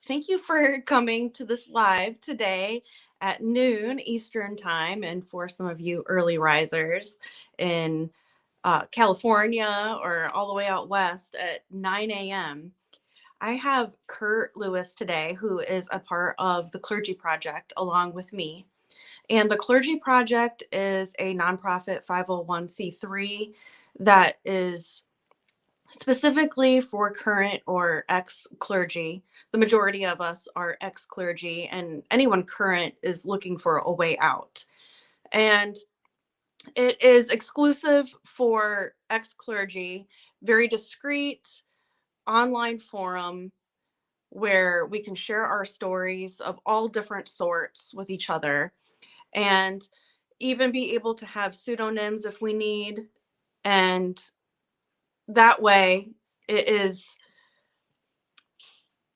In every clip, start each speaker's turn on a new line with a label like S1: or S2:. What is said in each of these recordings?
S1: thank you for coming to this live today at noon Eastern time. And for some of you early risers in California or all the way out west at 9 a.m., I have Kirt Lewis today, who is a part of the Clergy Project along with me. And the Clergy Project is a nonprofit 501c3 that is specifically for current or ex-clergy. The majority of us are ex-clergy, and anyone current is looking for a way out. And it is exclusive for ex-clergy, very discreet online forum where we can share our stories of all different sorts with each other and even be able to have pseudonyms if we need. And that way it is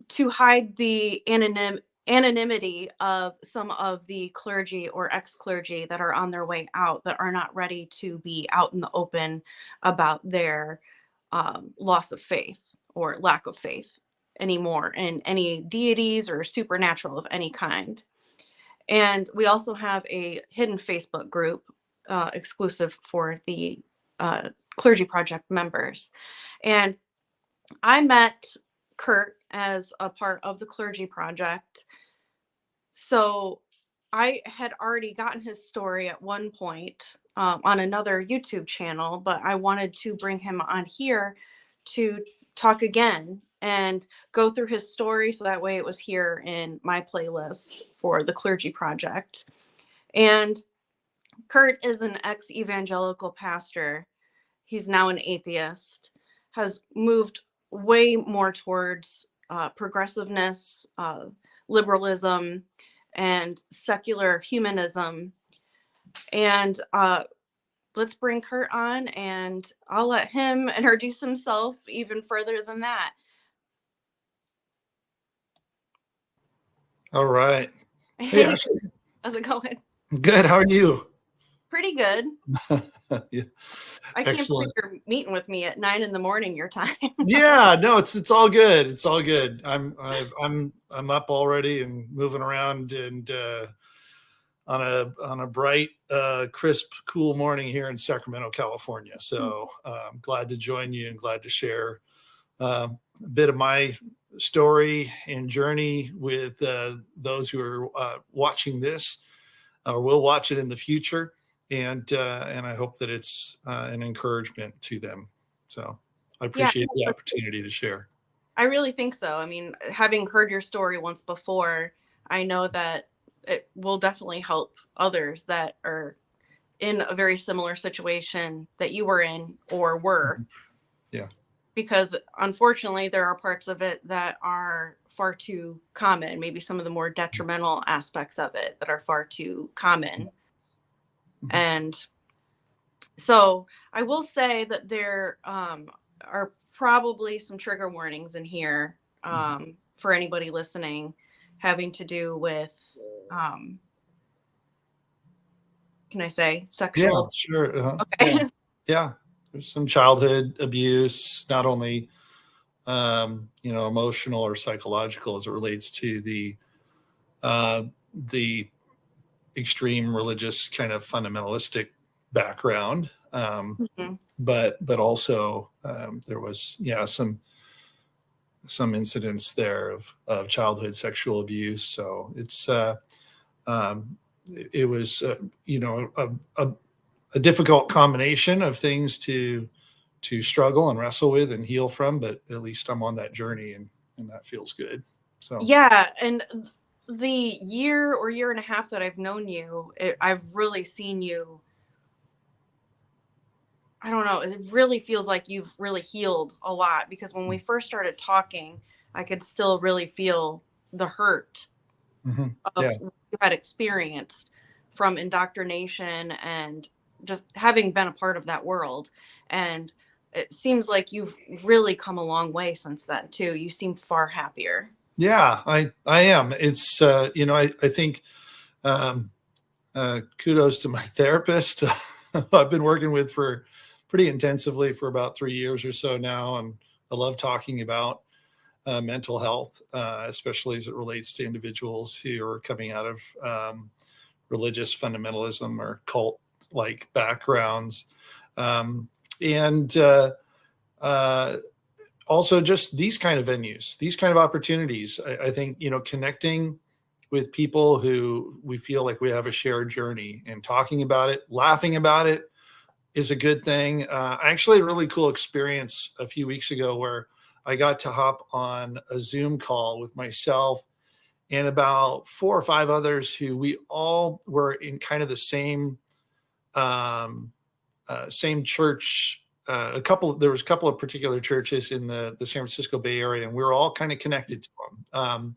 S1: to hide the anonymity of some of the clergy or ex-clergy that are on their way out, that are not ready to be out in the open about their loss of faith or lack of faith anymore in any deities or supernatural of any kind. And we also have a hidden Facebook group exclusive for the Clergy Project members. And I met Kirt as a part of the Clergy Project. So I had already gotten his story at one point on another YouTube channel, but I wanted to bring him on here to talk again and go through his story. So that way it was here in my playlist for the Clergy Project. And Kirt is an ex-evangelical pastor. He's now an atheist, has moved way more towards progressiveness, liberalism, and secular humanism. And let's bring Kirt on, and I'll let him introduce himself even further than that.
S2: All right.
S1: Hey, how's it going?
S2: Good. How are you?
S1: Pretty good.
S2: Yeah.
S1: I can't believe you're meeting with me at 9 a.m. your time.
S2: Yeah, no, it's all good. It's all good. I'm up already and moving around, and on a bright, crisp, cool morning here in Sacramento, California. So I'm glad to join you and glad to share a bit of my story and journey with those who are watching this or will watch it in the future. And I hope that it's an encouragement to them. So I appreciate the opportunity to share.
S1: I really think so. I mean, having heard your story once before, I know that it will definitely help others that are in a very similar situation that you were in or were.
S2: Yeah.
S1: Because unfortunately, there are parts of it that are far too common, maybe some of the more detrimental aspects of it that are far too common. And so I will say that there are probably some trigger warnings in here for anybody listening, having to do with, can I say sexual?
S2: Yeah, sure.
S1: Okay.
S2: Yeah. There's some childhood abuse, not only, emotional or psychological as it relates to the extreme religious kind of fundamentalistic background. But also there was, some incidents there of childhood sexual abuse. So it was, a difficult combination of things to struggle and wrestle with and heal from, but at least I'm on that journey and that feels good. So
S1: yeah, and the year or year and a half that I've known you, I've really seen you. I don't know, it really feels like you've really healed a lot, because when we first started talking, I could still really feel the hurt of what you had experienced from indoctrination and just having been a part of that world. And it seems like you've really come a long way since then too. You seem far happier.
S2: Yeah, I am. It's, I think kudos to my therapist. I've been working with for pretty intensively for about 3 years or so now. And I love talking about mental health, especially as it relates to individuals who are coming out of religious fundamentalism or cult-like backgrounds. And also just these kind of venues, these kind of opportunities. I think, connecting with people who we feel like we have a shared journey and talking about it, laughing about it is a good thing. I actually had a really cool experience a few weeks ago where I got to hop on a Zoom call with myself and about 4 or 5 others who we all were in kind of the same church. There was a couple of particular churches in the San Francisco Bay Area, and we were all kind of connected to them.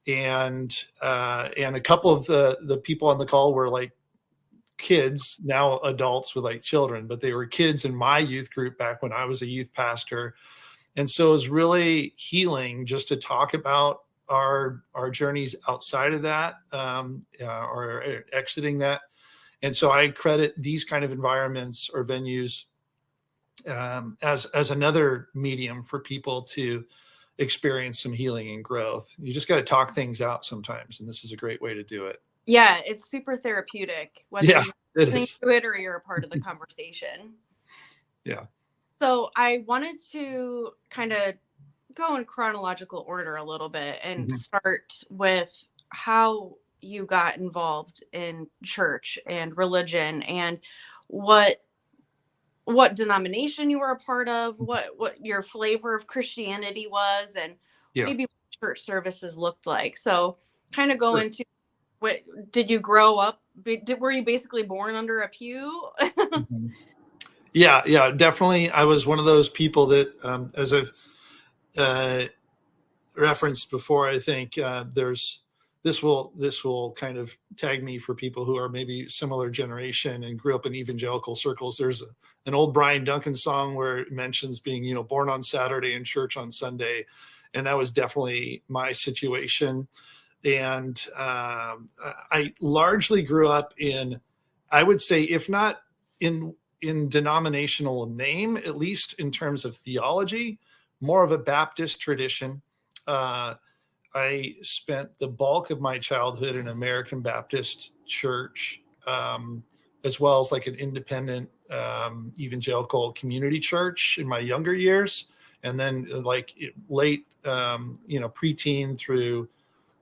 S2: And a couple of the people on the call were like kids, now adults with like children, but they were kids in my youth group back when I was a youth pastor. And so it was really healing just to talk about our journeys outside of that, or exiting that. And so I credit these kind of environments or venues as another medium for people to experience some healing and growth. You just got to talk things out sometimes, and this is a great way to do it.
S1: Yeah, it's super therapeutic, whether
S2: Yeah,
S1: you're
S2: it
S1: listening
S2: is.
S1: to it or you're a part of the conversation.
S2: Yeah.
S1: So I wanted to kind of go in chronological order a little bit and start with how you got involved in church and religion, and what denomination you were a part of, what your flavor of Christianity was, and
S2: Yeah.
S1: maybe what church services looked like. So kind of go
S2: Sure.
S1: into, what did you grow up? Were you basically born under a pew?
S2: Mhm. Yeah, definitely. I was one of those people that, as I've uh, referenced before, I think this will kind of tag me for people who are maybe similar generation and grew up in evangelical circles. There's an old Brian Duncan song where it mentions being, born on Saturday and church on Sunday, and that was definitely my situation. And I largely grew up in, I would say, if not in denominational name, at least in terms of theology, more of a Baptist tradition. Uh, I spent the bulk of my childhood in American Baptist church, as well as like an independent evangelical community church in my younger years. And then like late, preteen through,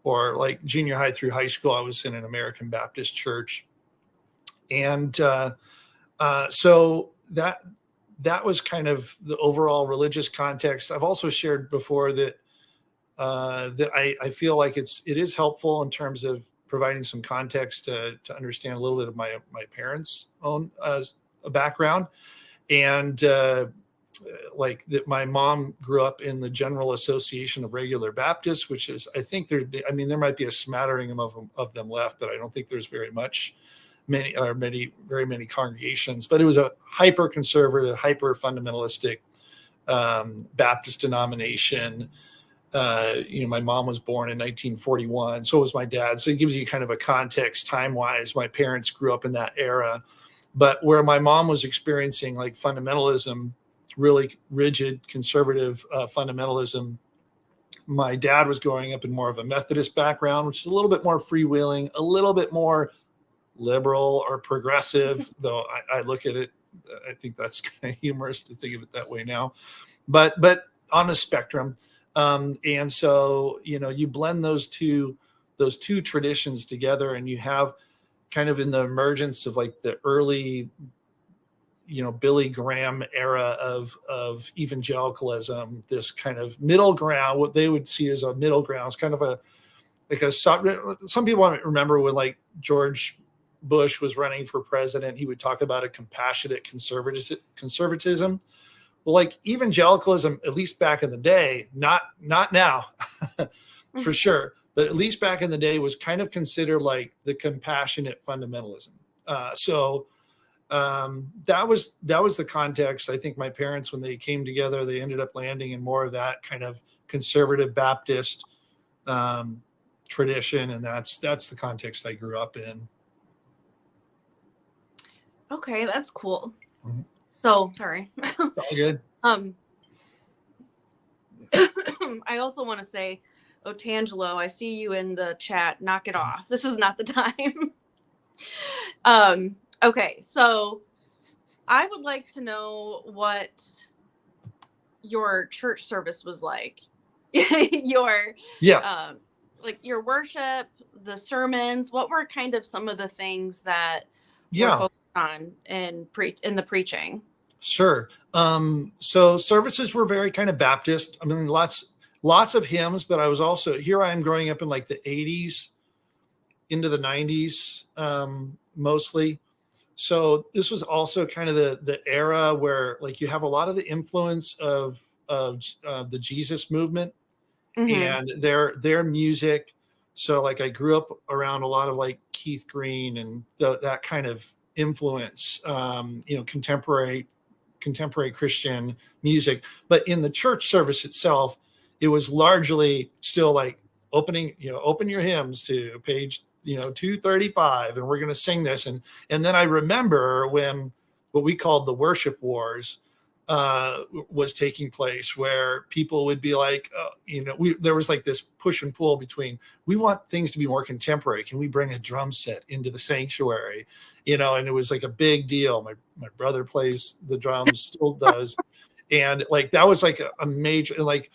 S2: or like junior high through high school, I was in an American Baptist church. And so that was kind of the overall religious context. I've also shared before that I feel like it is helpful in terms of providing some context to understand a little bit of my parents' own background, and like that my mom grew up in the General Association of Regular Baptists, which is, I think there might be a smattering of them left, but I don't think there's very many congregations. But it was a hyper conservative, hyper fundamentalistic Baptist denomination. My mom was born in 1941, so was my dad. So it gives you kind of a context time-wise. My parents grew up in that era, but where my mom was experiencing like fundamentalism, really rigid conservative fundamentalism, my dad was growing up in more of a Methodist background, which is a little bit more freewheeling, a little bit more liberal or progressive, though I look at it, I think that's kind of humorous to think of it that way now, but on a spectrum. And so, you blend those two traditions together, and you have kind of in the emergence of like the early, Billy Graham era of evangelicalism, this kind of middle ground, what they would see as a middle ground, is kind of some people might remember when like George Bush was running for president, he would talk about a compassionate conservatism. Well, like evangelicalism, at least back in the day, not now, for sure, but at least back in the day, was kind of considered like the compassionate fundamentalism. So that was the context. I think my parents, when they came together, they ended up landing in more of that kind of conservative Baptist tradition, and that's the context I grew up in.
S1: Okay, that's cool. So sorry.
S2: It's all good.
S1: I also want to say, oh, Tangelo, I see you in the chat. Knock it off. This is not the time. Okay, so I would like to know what your church service was like. your
S2: Yeah.
S1: like your worship, the sermons. What were kind of some of the things that were
S2: Yeah.
S1: focused on in the preaching?
S2: Sure. So services were very kind of Baptist. I mean, lots of hymns, but I was also here. I am growing up in like the 80s into the 90s, mostly. So this was also kind of the era where like you have a lot of the influence of the Jesus movement
S1: Mm-hmm.
S2: and their music. So like I grew up around a lot of like Keith Green and that kind of influence, contemporary Christian music. But in the church service itself, it was largely still like open your hymns to page 235, and we're going to sing this. And then I remember when what we called the worship wars was taking place, where people would be like, there was like this push and pull between, we want things to be more contemporary. Can we bring a drum set into the sanctuary? And it was like a big deal. My brother plays the drums, still does. And like, that was like a major, like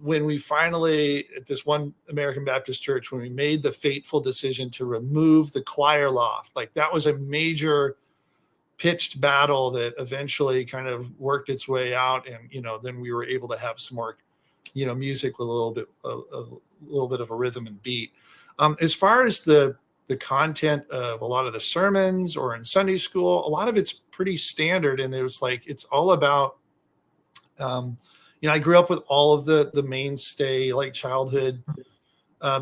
S2: when we finally, at this one American Baptist church, when we made the fateful decision to remove the choir loft, like that was a major pitched battle that eventually kind of worked its way out. And, then we were able to have some more, music with a little bit of a rhythm and beat. As far as the content of a lot of the sermons or in Sunday school, a lot of it's pretty standard. And it was like, it's all about, I grew up with all of the mainstay, like childhood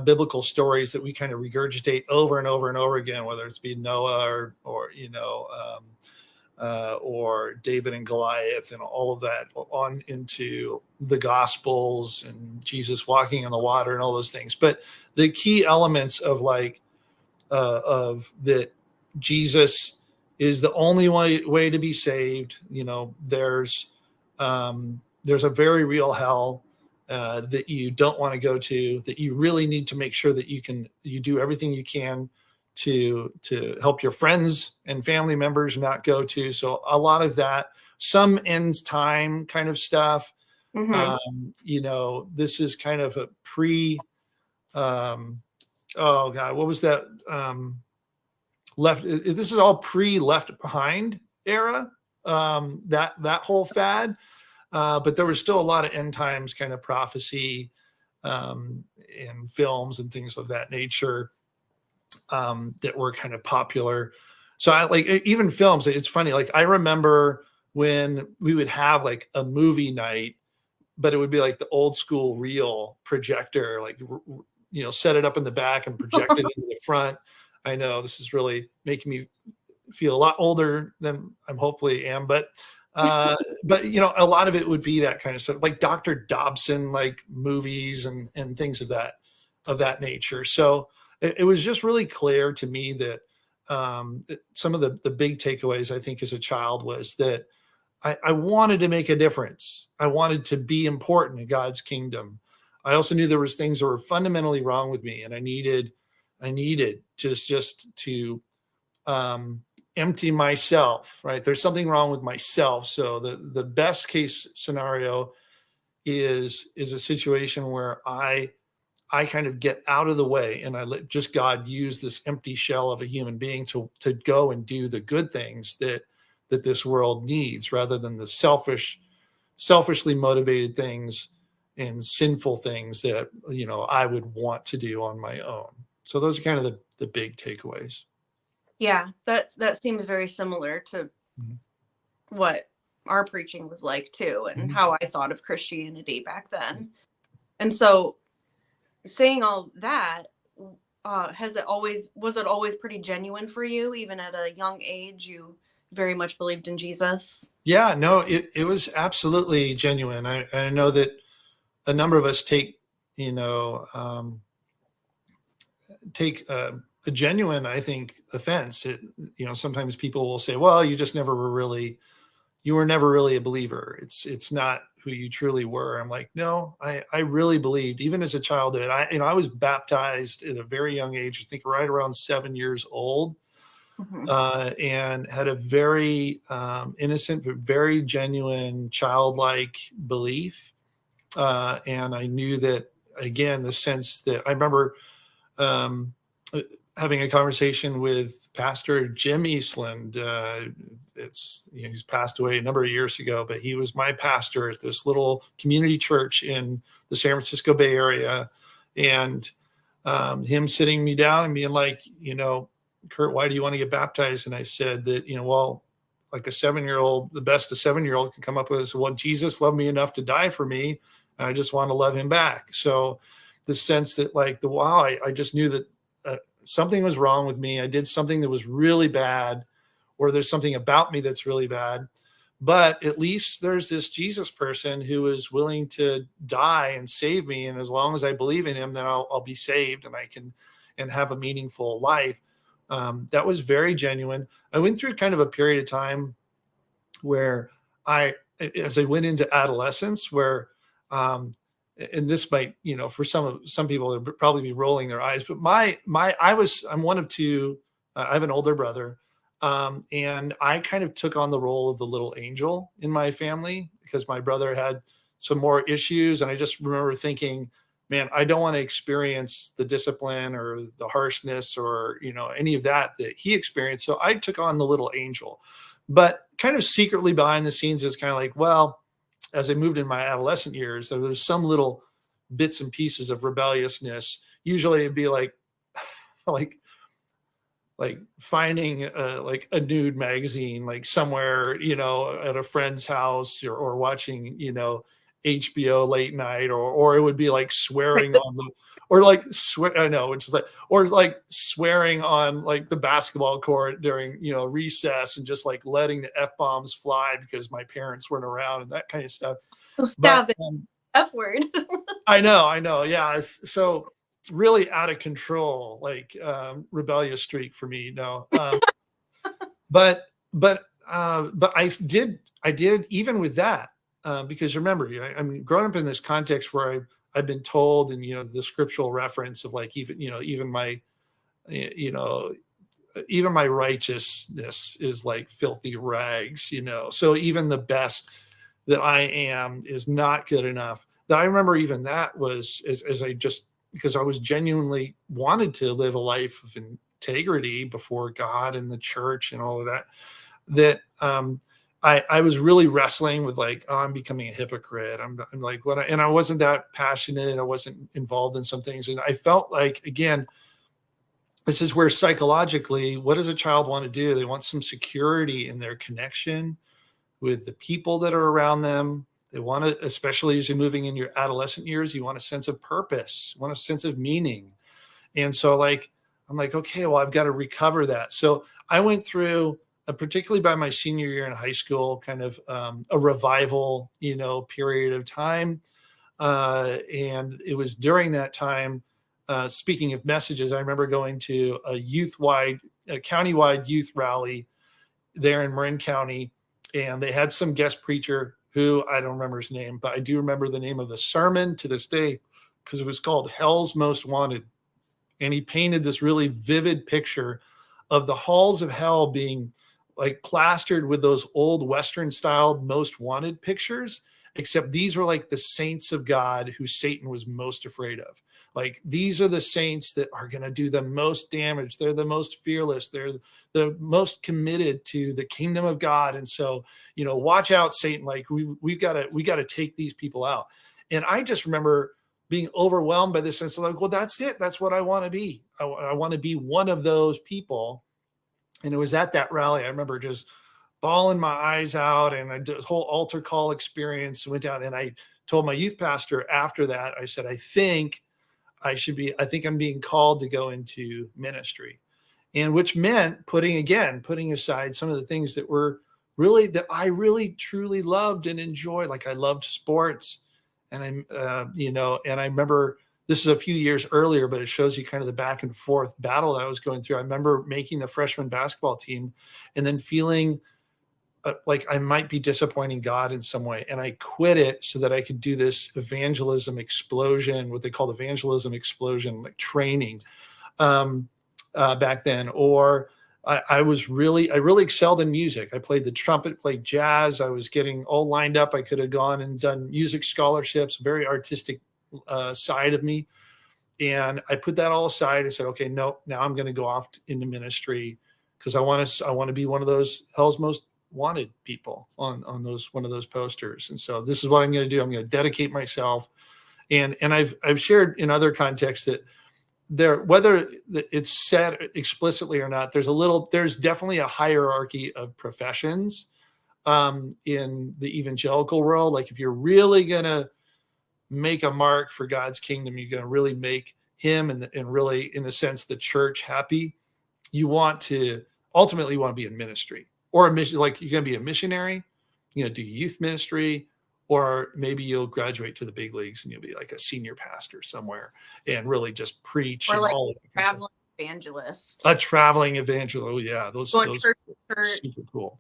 S2: biblical stories that we kind of regurgitate over and over and over again, whether it's be Noah or David and Goliath and all of that, on into the Gospels and Jesus walking on the water and all those things. But the key elements of of that Jesus is the only way to be saved. There's a very real hell that you don't want to go to, that you really need to make sure that you do everything you can to help your friends and family members not go to. So a lot of that, some ends time kind of stuff.
S1: Mm-hmm.
S2: This is kind of a oh God, what was that? This is all pre-Left Behind era, that whole fad. But there was still a lot of end times kind of prophecy in films and things of that nature that were kind of popular. So I like even films. It's funny. Like I remember when we would have like a movie night, but it would be like the old school reel projector, like, set it up in the back and project it into the front. I know this is really making me feel a lot older than I'm hopefully am, but a lot of it would be that kind of stuff, like Dr. Dobson, like movies and things of that nature. So it was just really clear to me that some of the big takeaways, I think, as a child, was that I wanted to make a difference. I wanted to be important in God's kingdom. I also knew there was things that were fundamentally wrong with me, and I needed just to empty myself, right? There's something wrong with myself. So the best case scenario is a situation where I kind of get out of the way and I let just God use this empty shell of a human being to go and do the good things that this world needs, rather than the selfishly motivated things and sinful things that, I would want to do on my own. So those are kind of the big takeaways.
S1: Yeah, that seems very similar to what our preaching was like too, and how I thought of Christianity back then. And so, saying all that, was it always pretty genuine for you, even at a young age? You very much believed in Jesus?
S2: Yeah, no, it was absolutely genuine. I know that a number of us take a genuine, I think, offense. Sometimes people will say, well, you were never really a believer. It's not who you truly were. I'm like, no, I really believed, even as a childhood. I was baptized at a very young age, I think right around 7 years old,
S1: Mhm.
S2: and had a very innocent, but very genuine, childlike belief. And I knew that, again, the sense that I remember um, having a conversation with Pastor Jim Eastland. He's passed away a number of years ago, but he was my pastor at this little community church in the San Francisco Bay Area, and him sitting me down and being like, Kirt, why do you want to get baptized? And I said that, well, like a 7-year-old, the best a 7-year-old can come up with is, well, Jesus loved me enough to die for me, and I just want to love him back. So the sense that like I just knew that something was wrong with me. I did something that was really bad, or there's something about me that's really bad. But at least there's this Jesus person who is willing to die and save me. And as long as I believe in him, then I'll be saved, and I can and have a meaningful life. That was very genuine. I went through kind of a period of time where as I went into adolescence, where and this might, for some people, they'll probably be rolling their eyes, but I'm one of two. I have an older brother, and I kind of took on the role of the little angel in my family because my brother had some more issues, and I just remember thinking, man, I don't want to experience the discipline or the harshness or any of that he experienced. So I took on the little angel, but kind of secretly behind the scenes is kind of like, well, as I moved in my adolescent years, there was some little bits and pieces of rebelliousness. Usually it'd be like like finding like a nude magazine, like somewhere, at a friend's house, or watching, HBO late night, or it would be like swearing on the, or like swear, I know, which is like, or like swearing on like the basketball court during, recess, and just like letting the F bombs fly because my parents weren't around and that kind of stuff.
S1: So
S2: But
S1: stop it. F word.
S2: I know. Yeah. So really out of control, like rebellious streak for me. No. But I did even with that, because remember, I mean, growing up in this context where I've been told, and the scriptural reference of like even my you know even my righteousness is like filthy rags, so even the best that I am is not good enough. That I remember even that was as I just, because I was genuinely wanted to live a life of integrity before God and the church and all of that, I was really wrestling with like, oh, I'm becoming a hypocrite. I'm like, and I wasn't that passionate. I wasn't involved in some things. And I felt like, again, this is where psychologically, what does a child want to do? They want some security in their connection with the people that are around them. They want to, especially as you're moving in your adolescent years, you want a sense of purpose, you want a sense of meaning. And so like, I'm like, okay, well, I've got to recover that. So I went through, particularly by my senior year in high school, kind of a revival, period of time. And it was during that time, speaking of messages, I remember going to a countywide youth rally there in Marin County, and they had some guest preacher who I don't remember his name, but I do remember the name of the sermon to this day, because it was called Hell's Most Wanted. And he painted this really vivid picture of the halls of hell being like plastered with those old Western styled most wanted pictures, except these were like the saints of God who Satan was most afraid of. Like, these are the saints that are going to do the most damage. They're the most fearless. They're the most committed to the kingdom of God. And so, watch out, Satan. Like, we got to take these people out. And I just remember being overwhelmed by this sense of like, well, that's it. That's what I want to be. I want to be one of those people. And it was at that rally, I remember just bawling my eyes out, and I did a whole altar call experience, went down, and I told my youth pastor after that, I said, I think I'm being called to go into ministry. And which meant putting aside some of the things that I really truly loved and enjoyed. Like, I loved sports, and and I remember, this is a few years earlier, but it shows you kind of the back and forth battle that I was going through. I remember making the freshman basketball team and then feeling like I might be disappointing God in some way. And I quit it so that I could do this evangelism explosion, what they called evangelism explosion, like training back then. Or I really excelled in music. I played the trumpet, played jazz. I was getting all lined up. I could have gone and done music scholarships, very artistic side of me. And I put that all aside. I said, okay, no, now I'm going to go off into ministry because I want to be one of those hell's most wanted people on one of those posters. And so this is what I'm going to do. I'm going to dedicate myself. And I've shared in other contexts that whether it's said explicitly or not, there's definitely a hierarchy of professions in the evangelical world. Like if you're really going to make a mark for God's kingdom, you're going to really make him and really, in a sense, the church happy. You ultimately want to be in ministry or a mission, like you're going to be a missionary, do youth ministry, or maybe you'll graduate to the big leagues and you'll be like a senior pastor somewhere and really just preach.
S1: Or
S2: and
S1: like
S2: all
S1: a traveling evangelist.
S2: A traveling evangelist. Oh yeah. Those
S1: church,
S2: super cool.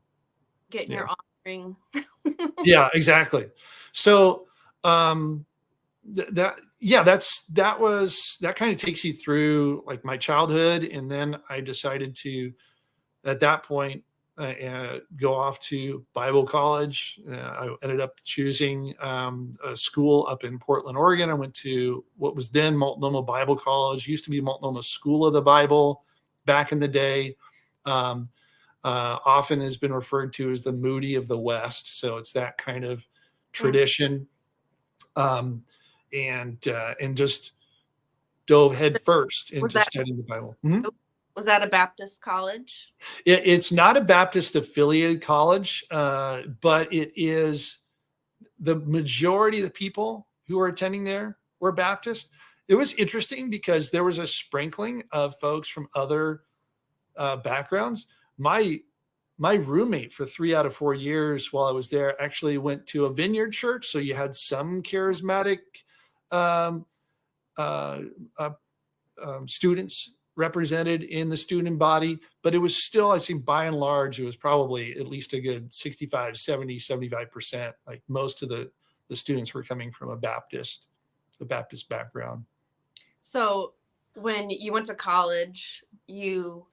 S1: Getting your offering.
S2: Yeah, exactly. So, that kind of takes you through like my childhood. And then I decided to, at that point, go off to Bible college. I ended up choosing a school up in Portland, Oregon. I went to what was then Multnomah Bible College, used to be Multnomah School of the Bible back in the day. Often has been referred to as the Moody of the West. So it's that kind of tradition. And just dove head first into studying the Bible. Mm-hmm.
S1: Was that a Baptist college?
S2: It's not a Baptist affiliated college, but it is the majority of the people who are attending there were Baptist. It was interesting because there was a sprinkling of folks from other backgrounds. My roommate for 3 out of 4 years while I was there actually went to a Vineyard church. So you had some charismatic students represented in the student body, but it was still, I think by and large, it was probably at least a good 65, 70, 75%. Like most of the students were coming from the Baptist background.
S1: So when you went to college, did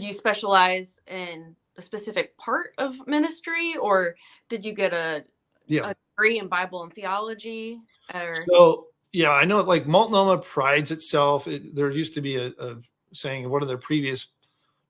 S1: you specialize in a specific part of ministry, or did you get a degree in Bible and theology?
S2: So, yeah, I know like Multnomah prides itself. There used to be a saying of one of their previous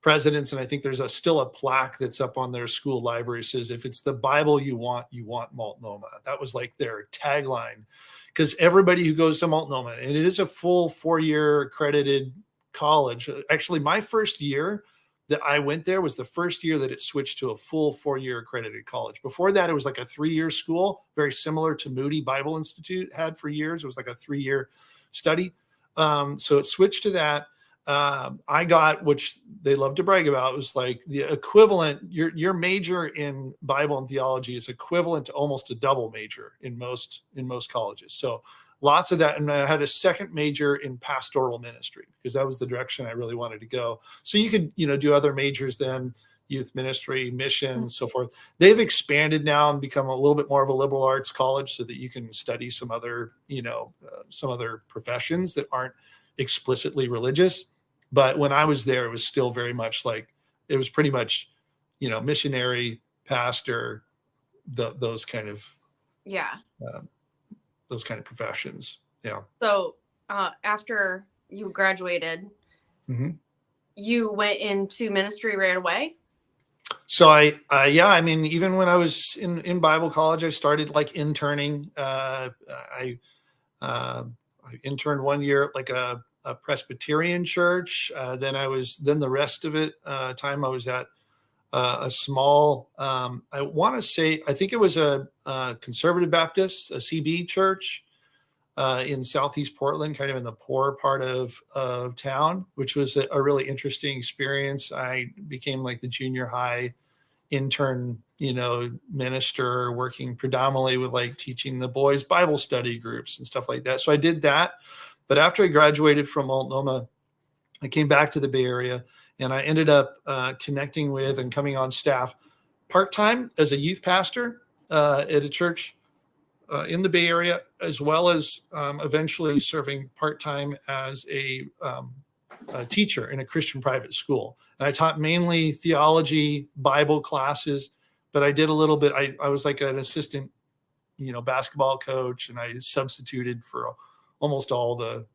S2: presidents, and I think there's still a plaque that's up on their school library says, if it's the Bible you want Multnomah. That was like their tagline, because everybody who goes to Multnomah, and it is a full 4-year accredited college. Actually, my first year that I went there was the first year that it switched to a full 4-year accredited college. Before that, it was like a 3-year school, very similar to Moody Bible Institute had for years. It was like a 3-year study. So it switched to that. I got, which they love to brag about, was like the equivalent, your major in Bible and theology is equivalent to almost a double major in most colleges. So lots of that. And I had a second major in pastoral ministry because that was the direction I really wanted to go. So you could, do other majors then, youth ministry, mission, so forth. They've expanded now and become a little bit more of a liberal arts college so that you can study some other, some other professions that aren't explicitly religious. But when I was there, it was still very much like, it was pretty much, missionary, pastor, those kind of, those kind of professions. Yeah.
S1: So after you graduated, you went into ministry right away?
S2: So I mean, even when I was in Bible college, I started like interning. I interned 1 year at like a Presbyterian church. Then the rest of it time I was at a small, I want to say, I think it was a conservative Baptist, a CB church in Southeast Portland, kind of in the poorer part of town, which was a really interesting experience. I became like the junior high intern, minister, working predominantly with like teaching the boys Bible study groups and stuff like that. So I did that. But after I graduated from Multnomah, I came back to the Bay Area and I ended up connecting with and coming on staff part-time as a youth pastor at a church in the Bay Area, as well as eventually serving part-time as a teacher in a Christian private school. And I taught mainly theology, Bible classes, but I did a little bit. I was like an assistant, basketball coach, and I substituted for almost all the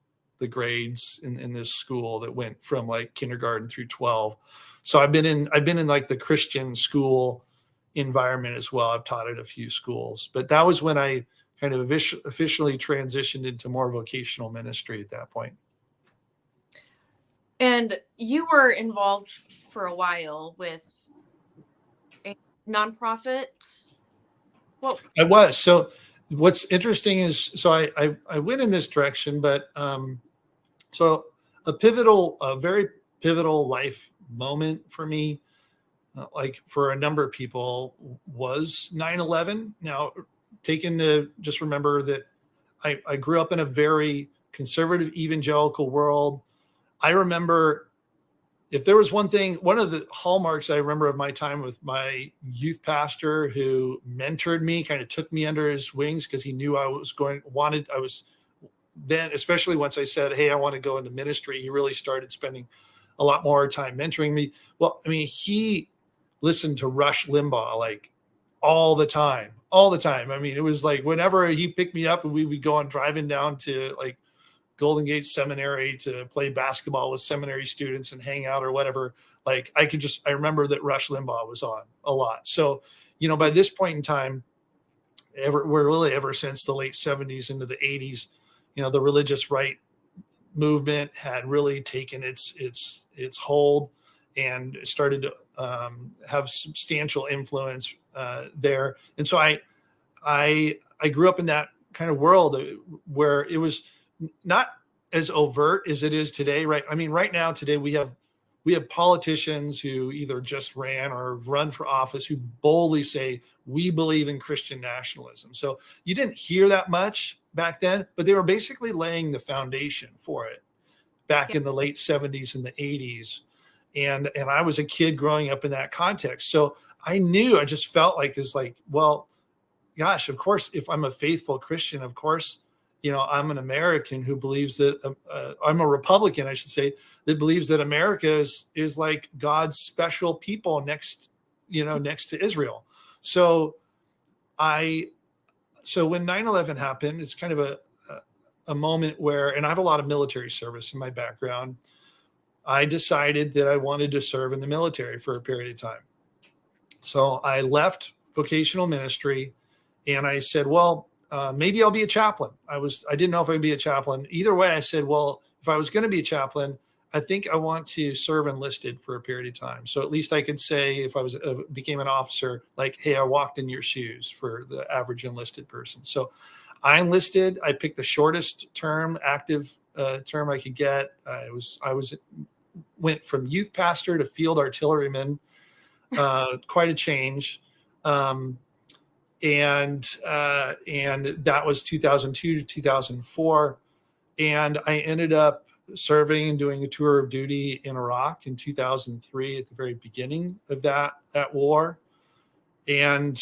S2: grades in this school that went from like kindergarten through 12. So I've been in like the Christian school environment as well. I've taught at a few schools, but that was when I kind of officially transitioned into more vocational ministry at that point.
S1: And you were involved for a while with a nonprofit. Well,
S2: I was. So what's interesting is, so I went in this direction, but so a very pivotal life moment for me, like for a number of people, was 9/11. Now, taken to just remember that I grew up in a very conservative evangelical world. I remember, if there was one of the hallmarks I remember of my time with my youth pastor, who mentored me, kind of took me under his wings because he knew I was then, especially once I said, hey, I want to go into ministry, he really started spending a lot more time mentoring me. Well, I mean, he listened to Rush Limbaugh like all the time. I mean, it was like whenever he picked me up and we would go on driving down to like Golden Gate Seminary to play basketball with seminary students and hang out or whatever. Like I remember that Rush Limbaugh was on a lot. So, by this point in time, ever since the late 70s into the 80s, the religious right movement had really taken its hold and started to have substantial influence there. And so I grew up in that kind of world where it was not as overt as it is today, right? I mean, right now, today, we have politicians who either just ran or run for office who boldly say, we believe in Christian nationalism. So you didn't hear that much back then, but they were basically laying the foundation for it back in the late 70s and the 80s. And I was a kid growing up in that context. So I just felt like, it's like, well, gosh, of course, if I'm a faithful Christian, of course, I'm an American who believes that I'm a Republican, I should say, that believes that America is like God's special people next to Israel. So when 9/11 happened, it's kind of a moment where, and I have a lot of military service in my background, I decided that I wanted to serve in the military for a period of time. So I left vocational ministry and I said, well, maybe I'll be a chaplain. I didn't know if I'd be a chaplain. Either way, I said, well, if I was going to be a chaplain, I think I want to serve enlisted for a period of time. So at least I could say, if I became an officer, like, hey, I walked in your shoes, for the average enlisted person. So I enlisted. I picked the shortest term, active term I could get. Went from youth pastor to field artilleryman. Quite a change. And that was 2002 to 2004. And I ended up serving and doing a tour of duty in Iraq in 2003 at the very beginning of that war. And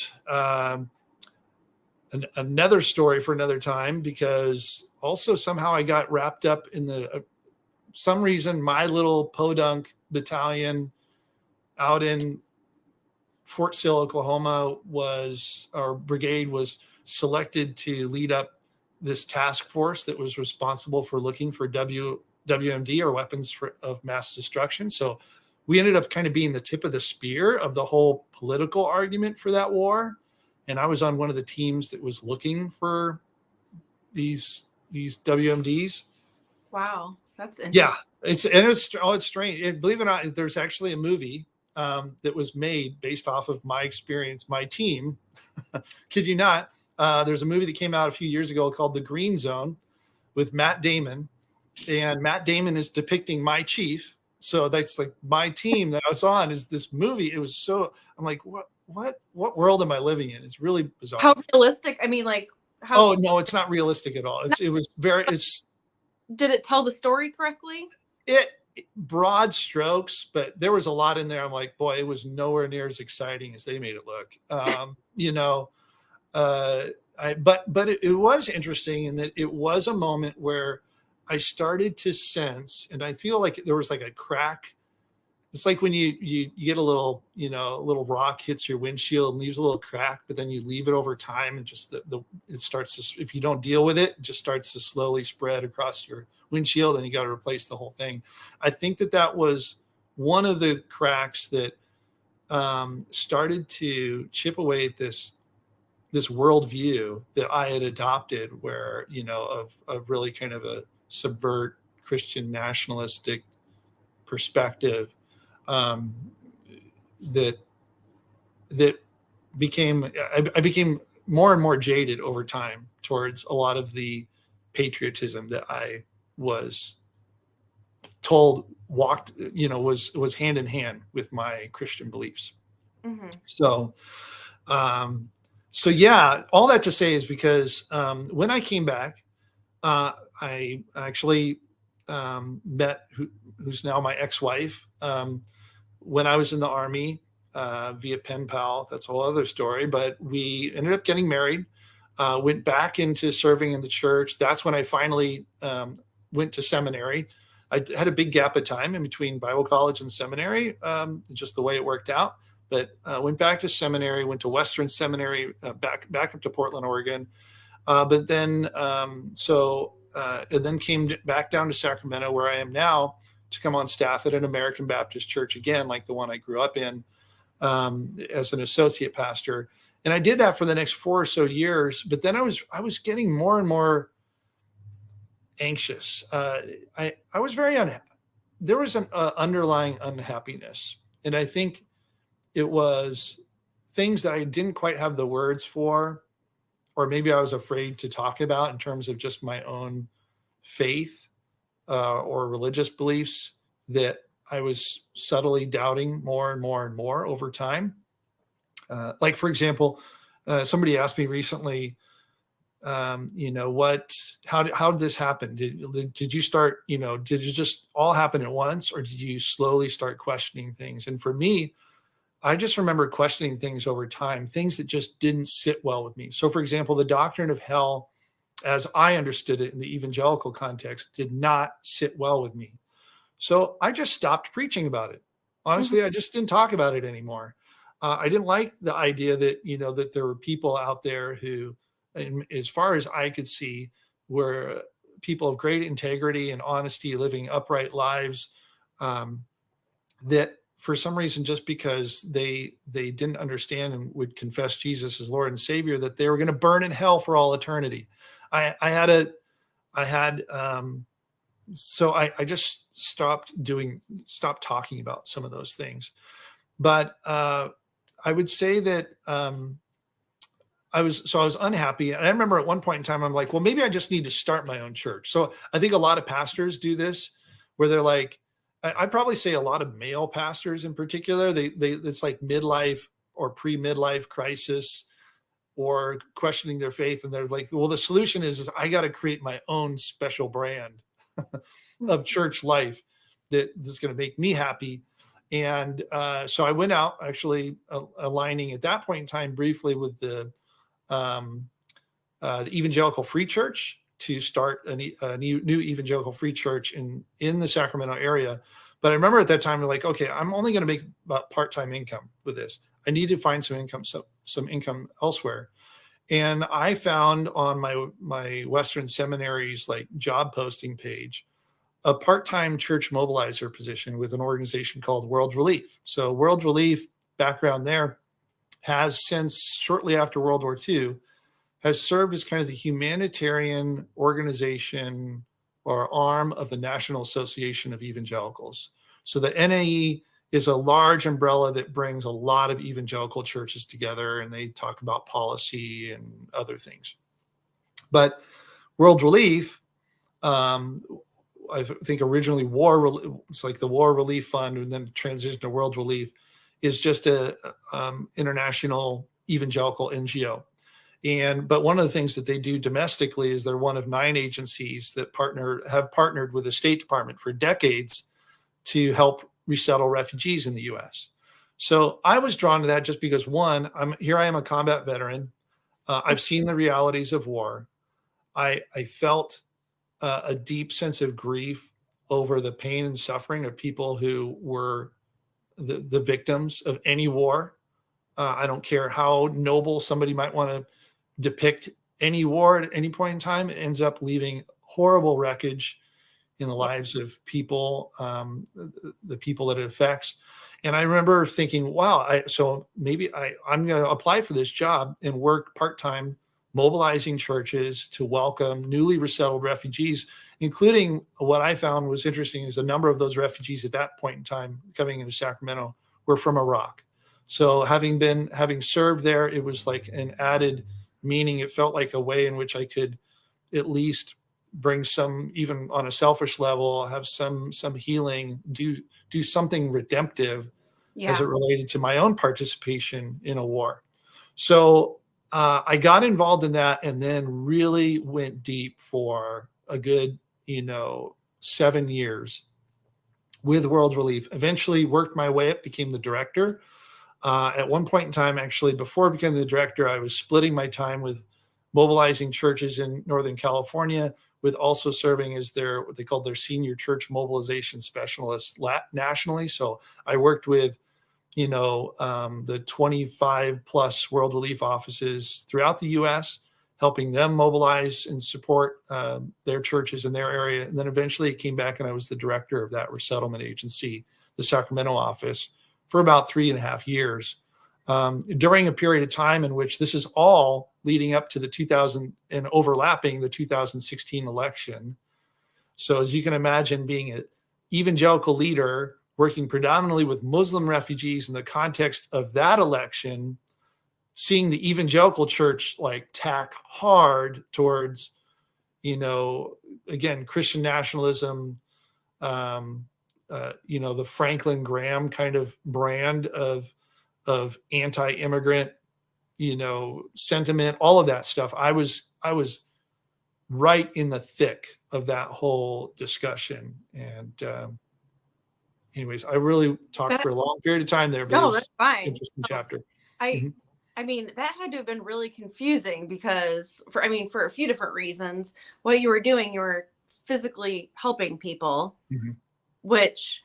S2: another story for another time, because also somehow I got wrapped up in some reason, my little podunk battalion out in Fort Sill, Oklahoma brigade was selected to lead up this task force that was responsible for looking for WMD, or weapons of mass destruction. So we ended up kind of being the tip of the spear of the whole political argument for that war. And I was on one of the teams that was looking for these WMDs.
S1: Wow, that's interesting.
S2: Yeah, it's strange. Believe it or not, there's actually a movie that was made based off of my experience, my team. Kid you not. There's a movie that came out a few years ago called The Green Zone with Matt Damon, and Matt Damon is depicting my chief. So that's like my team that I was on is this movie. It was so, I'm like, what world am I living in? It's really bizarre.
S1: How realistic? I mean, like,
S2: oh no, it's not realistic at all. Did it tell the story correctly? broad strokes, but there was a lot in there. I'm like, boy, it was nowhere near as exciting as they made it look. You know, but it was interesting in that it was a moment where I started to sense, and I feel like there was like a crack. It's like when you get a little, you know, a little rock hits your windshield and leaves a little crack, but then you leave it over time and just it starts to, if you don't deal with it, it just starts to slowly spread across your windshield and you got to replace the whole thing. I think that was one of the cracks that started to chip away at this worldview that I had adopted, where, you know, of really kind of a subvert Christian nationalistic perspective, um, that became, I became more and more jaded over time towards a lot of the patriotism that I was told walked, you know, was hand in hand with my Christian beliefs.
S1: Mm-hmm.
S2: So, so yeah, all that to say is because when I came back, I actually met who's now my ex-wife when I was in the Army via pen pal. That's a whole other story. But we ended up getting married, went back into serving in the church. That's when I finally went to seminary. I had a big gap of time in between Bible college and seminary, just the way it worked out. But went back to seminary, went to Western Seminary, back up to Portland, Oregon. But then, and then came back down to Sacramento, where I am now, to come on staff at an American Baptist church again, like the one I grew up in, as an associate pastor. And I did that for the next 4 or so years. But then I was getting more and more anxious. I was very unhappy. There was an underlying unhappiness, and I think it was things that I didn't quite have the words for, or maybe I was afraid to talk about in terms of just my own faith or religious beliefs, that I was subtly doubting more and more and more over time. Like, for example, somebody asked me recently, you know, how did this happen? Did you start, you know, did it just all happen at once, or did you slowly start questioning things? And for me, I just remember questioning things over time, things that just didn't sit well with me. So, for example, the doctrine of hell, as I understood it in the evangelical context, did not sit well with me. So I just stopped preaching about it. Honestly,
S1: Mm-hmm.
S2: I just didn't talk about it anymore. I didn't like the idea that, you know, that there were people out there who, as far as I could see, were people of great integrity and honesty, living upright lives, that for some reason, just because they didn't understand and would confess Jesus as Lord and Savior, that they were going to burn in hell for all eternity. So I just stopped talking about some of those things. But I would say that I was unhappy. And I remember at one point in time, I'm like, well, maybe I just need to start my own church. So I think a lot of pastors do this, where they're like, I'd probably say a lot of male pastors in particular, they it's like midlife or pre-midlife crisis, or questioning their faith. And they're like, well, the solution is I got to create my own special brand of church life that is going to make me happy. And so I went out, actually aligning at that point in time briefly with the Evangelical Free Church, to start a new Evangelical Free Church in the Sacramento area. But I remember at that time, we're like, okay, I'm only going to make about part-time income with this. I need to find some income elsewhere. And I found on my Western Seminary's like job posting page a part-time church mobilizer position with an organization called World Relief. So World Relief, background there, has since shortly after World War II, has served as kind of the humanitarian organization or arm of the National Association of Evangelicals. So the NAE is a large umbrella that brings a lot of evangelical churches together, and they talk about policy and other things. But World Relief, I think originally it's like the War Relief Fund, and then transitioned to World Relief, is just a international evangelical NGO. But one of the things that they do domestically is they're one of 9 agencies that have partnered with the State Department for decades to help resettle refugees in the U.S. So I was drawn to that just because, one, I am a combat veteran. I've seen the realities of war. I felt a deep sense of grief over the pain and suffering of people who were the victims of any war. I don't care how noble somebody might want to depict any war at any point in time, it ends up leaving horrible wreckage in the lives of people, the people that it affects. And I remember thinking, wow, so maybe I'm going to apply for this job and work part-time mobilizing churches to welcome newly resettled refugees, including what I found was interesting is a number of those refugees at that point in time coming into Sacramento were from Iraq. So having served there, it was like an added meaning. It felt like a way in which I could at least bring some, even on a selfish level, have some healing, do something redemptive as it related to my own participation in a war. So I got involved in that and then really went deep for a good, 7 years with World Relief. Eventually worked my way up, became the director. At one point in time, actually, before becoming the director, I was splitting my time with mobilizing churches in Northern California with also serving as what they called their senior church mobilization specialist nationally. So I worked with, the 25 plus World Relief offices throughout the U.S., helping them mobilize and support their churches in their area. And then eventually it came back and I was the director of that resettlement agency, the Sacramento office, for about 3.5 years. During a period of time in which this is all leading up to the 2000 and overlapping the 2016 election. So as you can imagine, being an evangelical leader working predominantly with Muslim refugees in the context of that election, seeing the evangelical church like tack hard towards, again, Christian nationalism, the Franklin Graham kind of brand of anti-immigrant, sentiment, all of that stuff. I was right in the thick of that whole discussion. And anyways, I really talked for a long period of time there, but it was
S1: that's fine.
S2: interesting chapter.
S1: I mean, that had to have been really confusing because for a few different reasons. What you were doing, you were physically helping people, which,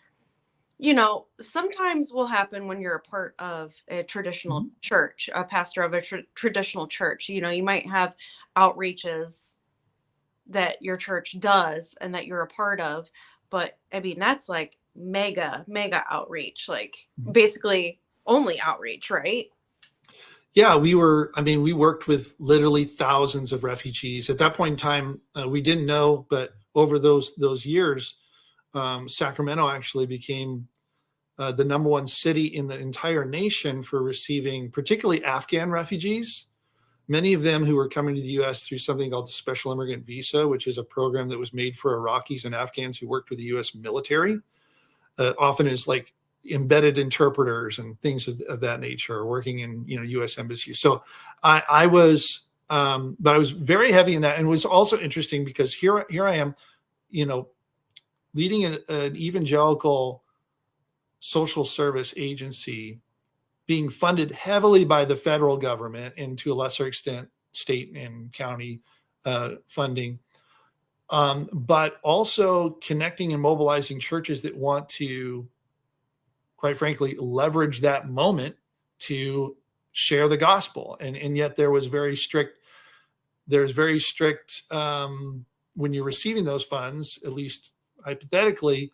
S1: sometimes will happen when you're a part of a traditional church, a pastor of a traditional church. You might have outreaches that your church does and that you're a part of. But I mean, that's like mega outreach, like basically only outreach, right?
S2: Yeah, we worked with literally thousands of refugees. At that point in time, we didn't know, but over those years, Sacramento actually became the number one city in the entire nation for receiving particularly Afghan refugees, many of them who were coming to the U.S. through something called the Special Immigrant Visa, which is a program that was made for Iraqis and Afghans who worked with the U.S. military, often as like embedded interpreters and things of that nature, working in U.S. embassies. So but I was very heavy in that, and it was also interesting because here I am, leading an evangelical social service agency, being funded heavily by the federal government and to a lesser extent state and county funding, but also connecting and mobilizing churches that want to, quite frankly, leverage that moment to share the gospel. And yet there's very strict when you're receiving those funds, at least hypothetically,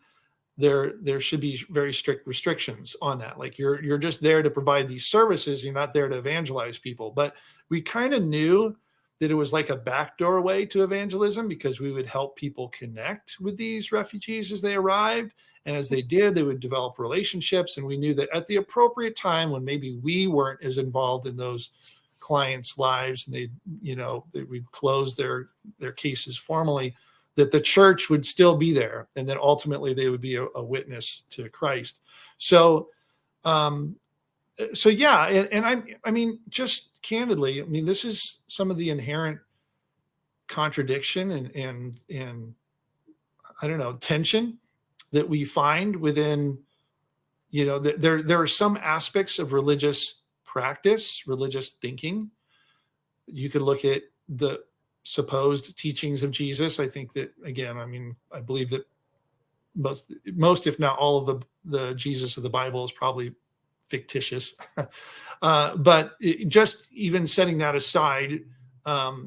S2: there should be very strict restrictions on that. Like you're just there to provide these services. You're not there to evangelize people. But we kind of knew that it was like a backdoor way to evangelism because we would help people connect with these refugees as they arrived. And as they did, they would develop relationships. And we knew that at the appropriate time when maybe we weren't as involved in those clients' lives and we'd close their cases formally, that the church would still be there and that ultimately they would be a witness to Christ. So yeah. And I mean, just candidly, this is some of the inherent contradiction and I don't know, tension that we find within, there are some aspects of religious practice, religious thinking. You could look at the supposed teachings of Jesus. I think that, again, I believe that most, if not all of the Jesus of the Bible is probably fictitious. But just even setting that aside,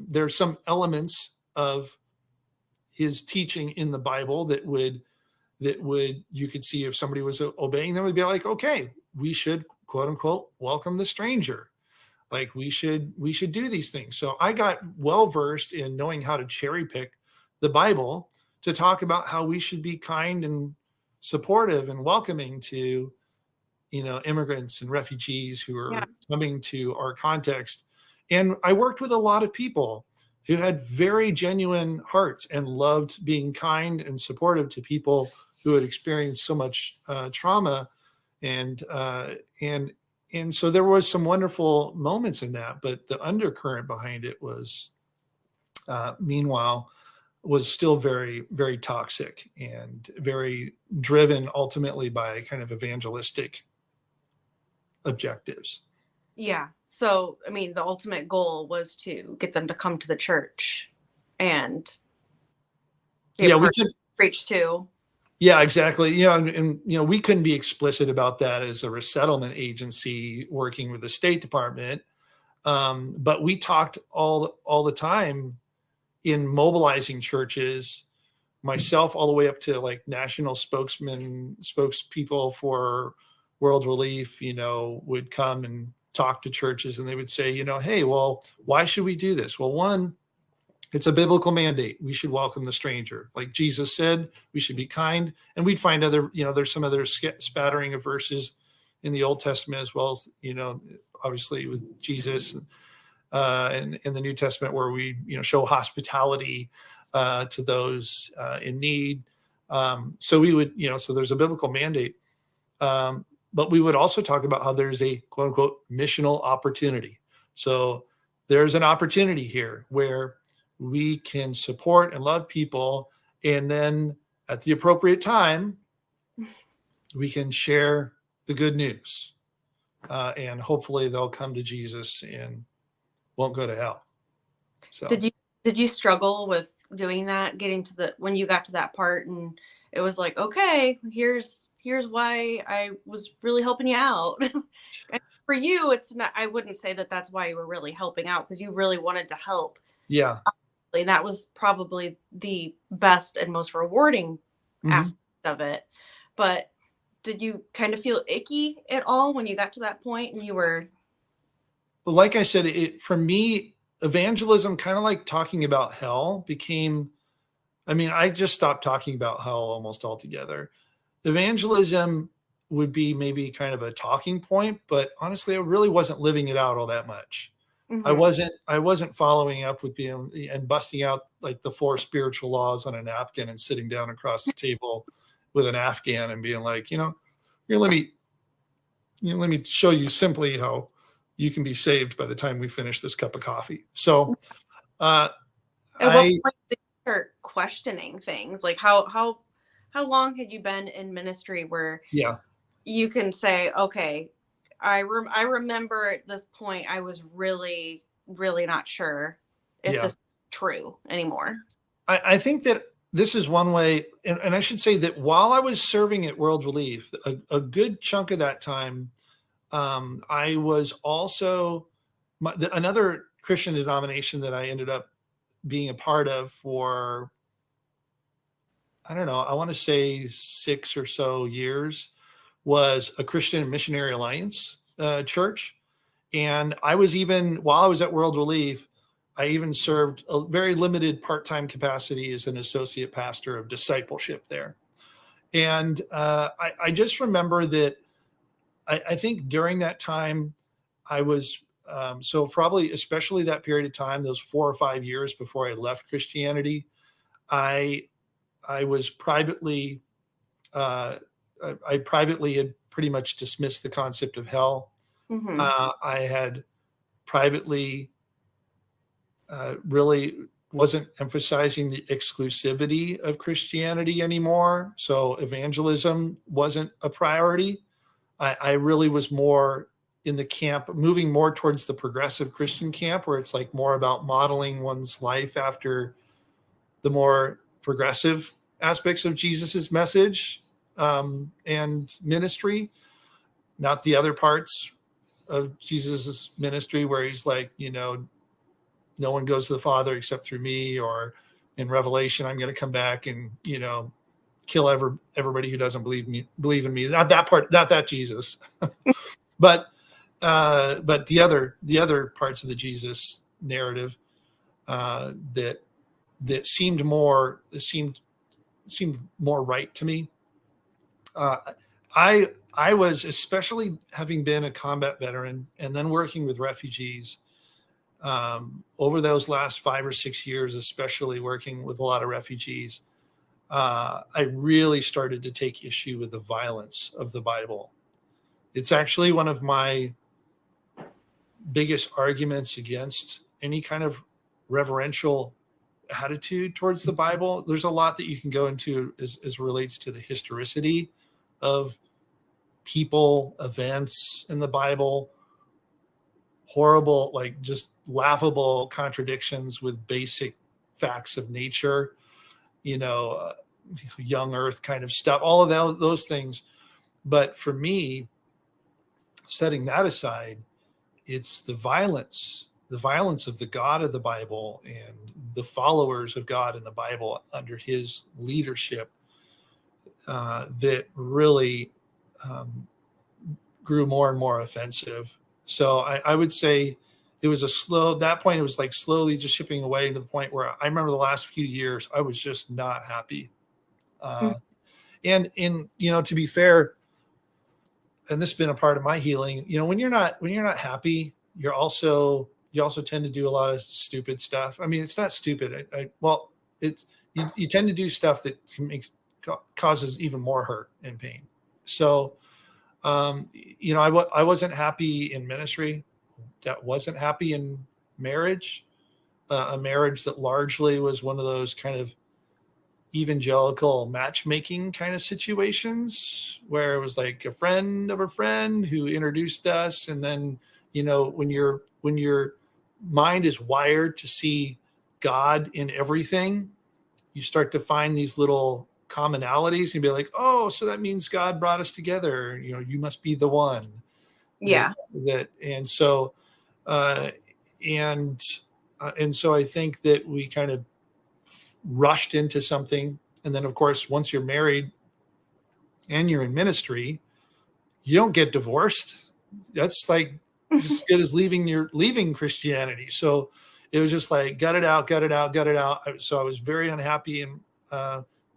S2: there's some elements of his teaching in the Bible that would you could see if somebody was obeying them, would be like, okay, we should, quote unquote, welcome the stranger. Like we should do these things. So I got well versed in knowing how to cherry pick the Bible to talk about how we should be kind and supportive and welcoming to, immigrants and refugees who are
S1: Yeah.
S2: coming to our context. And I worked with a lot of people who had very genuine hearts and loved being kind and supportive to people who had experienced so much trauma. And so there was some wonderful moments in that, but the undercurrent behind it was, meanwhile, was still very, very toxic and very driven ultimately by kind of evangelistic objectives.
S1: Yeah. So, the ultimate goal was to get them to come to the church and be a
S2: We
S1: part
S2: could,
S1: of preach to.
S2: yeah, exactly. And we couldn't be explicit about that as a resettlement agency working with the State Department. But we talked all the time in mobilizing churches, myself all the way up to like national spokespeople for World Relief, would come and talk to churches, and they would say, hey, well, why should we do this? Well, one, it's a biblical mandate. We should welcome the stranger. Like Jesus said, we should be kind. And we'd find other, there's some other spattering of verses in the Old Testament, as well as, obviously with Jesus and in the New Testament, where we, show hospitality to those in need. So we would, so there's a biblical mandate. But we would also talk about how there's a quote unquote missional opportunity. So there's an opportunity here where we can support and love people. And then at the appropriate time, we can share the good news. And hopefully they'll come to Jesus and won't go to hell. So
S1: Did you struggle with doing that, getting to when you got to that part and it was like, okay, here's why I was really helping you out. And for you, it's not, I wouldn't say that that's why you were really helping out, because you really wanted to help.
S2: yeah.
S1: And that was probably the best and most rewarding aspect of it. But did you kind of feel icky at all when you got to that point and you were?
S2: Like I said, for me, evangelism, kind of like talking about hell, became, I just stopped talking about hell almost altogether. Evangelism would be maybe kind of a talking point, but honestly, I really wasn't living it out all that much. I wasn't following up with being and busting out like the 4 spiritual laws on a napkin and sitting down across the table with an Afghan and being like, here, let me show you simply how you can be saved by the time we finish this cup of coffee. So,
S1: At what point did you start questioning things? Like how long had you been in ministry where you can say, okay, I remember at this point I was really, really not sure if this is true anymore.
S2: I think that this is one way, and I should say that while I was serving at World Relief, a good chunk of that time, I was also another Christian denomination that I ended up being a part of for, I don't know, I want to say 6 or so years, was a Christian Missionary Alliance church. And I was even, while I was at World Relief, I even served a very limited part-time capacity as an associate pastor of discipleship there. And I just remember that I think during that time, I was, so probably, especially that period of time, those 4 or 5 years before I left Christianity, I was privately, I privately had pretty much dismissed the concept of hell. I had privately really wasn't emphasizing the exclusivity of Christianity anymore. So evangelism wasn't a priority. I really was more in the camp, moving more towards the progressive Christian camp, where it's like more about modeling one's life after the more progressive aspects of Jesus's message and ministry, not the other parts of Jesus's ministry where he's like, no one goes to the Father except through me, or in Revelation, I'm going to come back and, kill everybody who doesn't believe in me. Not that part, not that Jesus, but the other parts of the Jesus narrative that seemed more right to me. I was, especially having been a combat veteran and then working with refugees, over those last 5 or 6 years, especially working with a lot of refugees, I really started to take issue with the violence of the Bible. It's actually one of my biggest arguments against any kind of reverential attitude towards the Bible. There's a lot that you can go into as relates to the historicity of people, events in the Bible, horrible, like just laughable contradictions with basic facts of nature, young earth kind of stuff, all of those things. But for me, setting that aside, it's the violence of the God of the Bible and the followers of God in the Bible under his leadership that really grew more and more offensive. So I would say it was at that point, it was like slowly just chipping away to the point where I remember the last few years, I was just not happy. And to be fair, and this has been a part of my healing, when you're not happy, you also tend to do a lot of stupid stuff. I mean, it's not stupid. You tend to do stuff that causes even more hurt and pain. So, I wasn't happy in ministry. That wasn't happy in marriage, a marriage that largely was one of those kind of evangelical matchmaking kind of situations where it was like a friend of a friend who introduced us. And then, when your mind is wired to see God in everything, you start to find these little commonalities and be like, oh, so that means God brought us together. You must be the one.
S1: Yeah.
S2: And so I think that we kind of rushed into something. And then, of course, once you're married and you're in ministry, you don't get divorced. That's like just as good as leaving Christianity. So it was just like, gut it out. So I was very unhappy in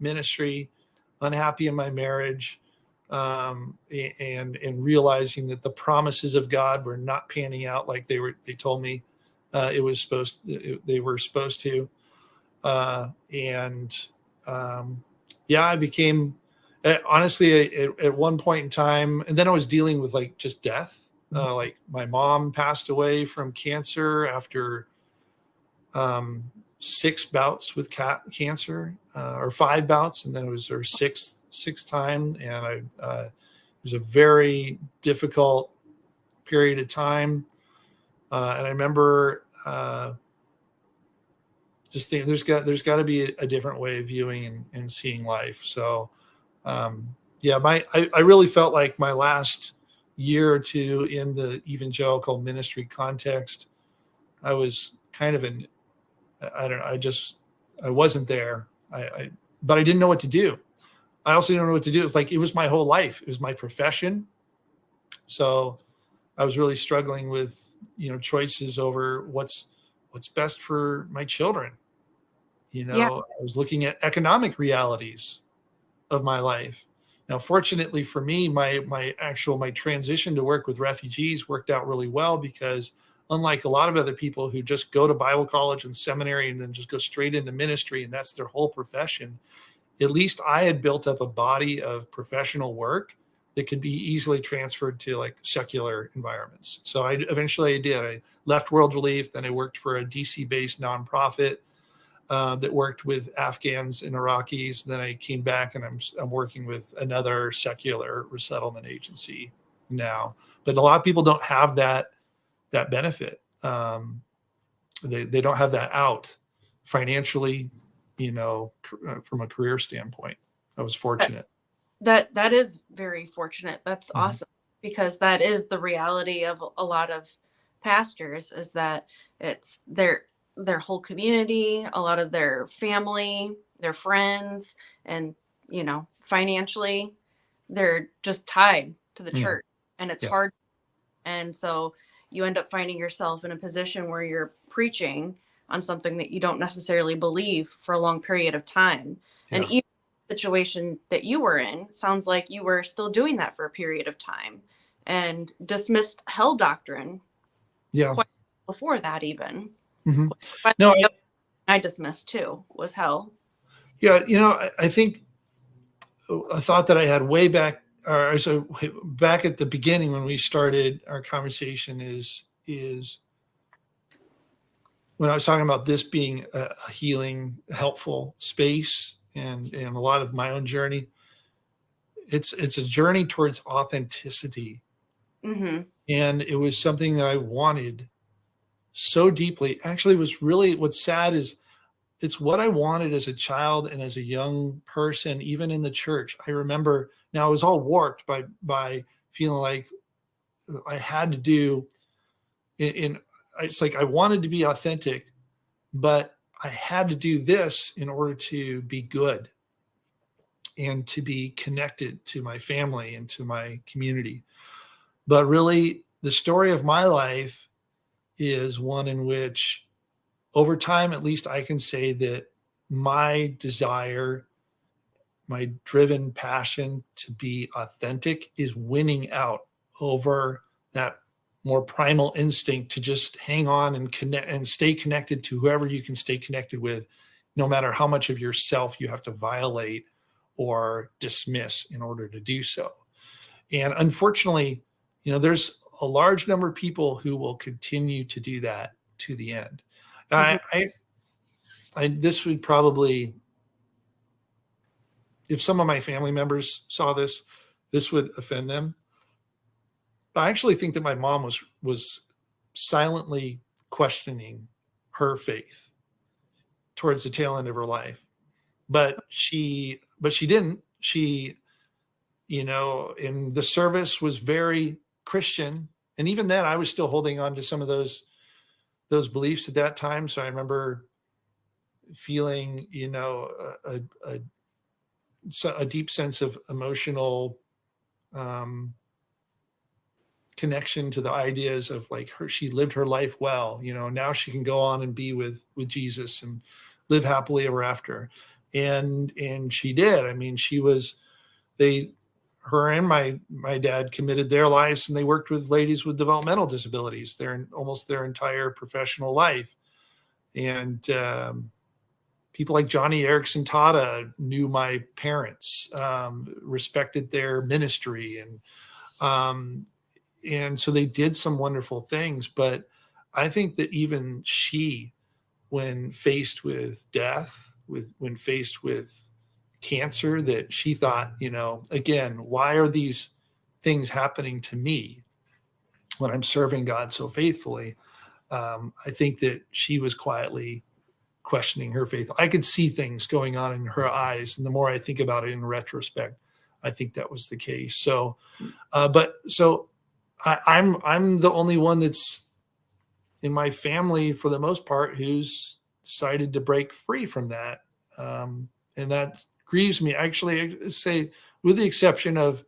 S2: ministry, unhappy in my marriage, and realizing that the promises of God were not panning out like they told me they were supposed to. I became, honestly, at one point in time, and then I was dealing with like just death. Like my mom passed away from cancer after 6 bouts with cancer, or 5 bouts, and then it was her sixth time, and it was a very difficult period of time. And I remember just thinking there's got to be a different way of viewing and seeing life. So I really felt like my last year or two in the evangelical ministry context, I was kind of I wasn't there. But I didn't know what to do. I also didn't know what to do. It's like, it was my whole life. It was my profession. So I was really struggling with, choices over what's best for my children. I was looking at economic realities of my life. Now, fortunately for me, my transition to work with refugees worked out really well, because unlike a lot of other people who just go to Bible college and seminary and then just go straight into ministry and that's their whole profession, at least I had built up a body of professional work that could be easily transferred to like secular environments. So I eventually did. I left World Relief, then I worked for a DC-based nonprofit that worked with Afghans and Iraqis. Then I came back and I'm working with another secular resettlement agency now. But a lot of people don't have that benefit. They don't have that out financially, from a career standpoint. I was fortunate.
S1: That is very fortunate. That's
S2: Mhm.
S1: awesome, because that is the reality of a lot of pastors, is that it's their whole community, a lot of their family, their friends, and financially they're just tied to the
S2: Yeah.
S1: church, and it's
S2: Yeah.
S1: hard. And so you end up finding yourself in a position where you're preaching on something that you don't necessarily believe for a long period of time. And
S2: Yeah.
S1: even the situation that you were in sounds like you were still doing that for a period of time, and dismissed hell doctrine
S2: Yeah.
S1: quite before that even.
S2: Mhm.
S1: But
S2: No,
S1: I dismissed too was hell.
S2: yeah, I think a thought that I had way back, or so back at the beginning when we started our conversation is when I was talking about this being a healing, helpful space, and a lot of my own journey. It's a journey towards authenticity,
S1: Mm-hmm.
S2: and it was something that I wanted so deeply. Actually, it was really, what's sad is it's what I wanted as a child and as a young person, even in the church. I remember, now it was all warped by feeling like I had to do it's like I wanted to be authentic, but I had to do this in order to be good and to be connected to my family and to my community. But really, the story of my life is one in which, over time, at least I can say that my desire, my driven passion to be authentic is winning out over that more primal instinct to just hang on and connect and stay connected to whoever you can stay connected with, no matter how much of yourself you have to violate or dismiss in order to do so. And unfortunately, there's a large number of people who will continue to do that to the end.
S1: Mm-hmm.
S2: This would probably, if some of my family members saw this, this would offend them. But I actually think that my mom was silently questioning her faith towards the tail end of her life. But she didn't. She, in the service, was very Christian. And even then I was still holding on to some of those beliefs at that time. So I remember feeling, a deep sense of emotional connection to the ideas of, like, she lived her life well, now she can go on and be with Jesus and live happily ever after. And she did. I mean, her and my dad committed their lives, and they worked with ladies with developmental disabilities almost their entire professional life. And people like Johnny Erickson Tata knew my parents, respected their ministry, and so they did some wonderful things. But I think that even she, when faced with death, when faced with cancer, that she thought, again, why are these things happening to me when I'm serving God so faithfully? I think that she was quietly questioning her faith. I could see things going on in her eyes, and the more I think about it in retrospect, I think that was the case. So, I'm the only one that's in my family, for the most part, who's decided to break free from that, and that grieves me. Actually, I say, with the exception of,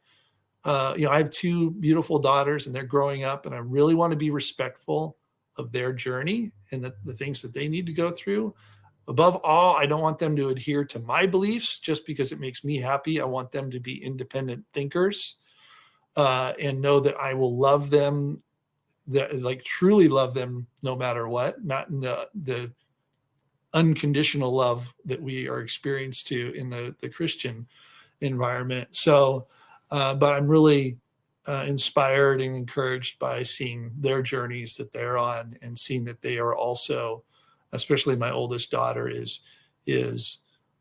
S2: I have two beautiful daughters, and they're growing up, and I really want to be respectful of their journey and the things that they need to go through. Above all, I don't want them to adhere to my beliefs just because it makes me happy. I want them to be independent thinkers, and know that I will love them, that, like, truly love them no matter what, not in the unconditional love that we are experienced to in the Christian environment. So, but I'm really inspired and encouraged by seeing their journeys that they're on, and seeing that they are also especially my oldest daughter, is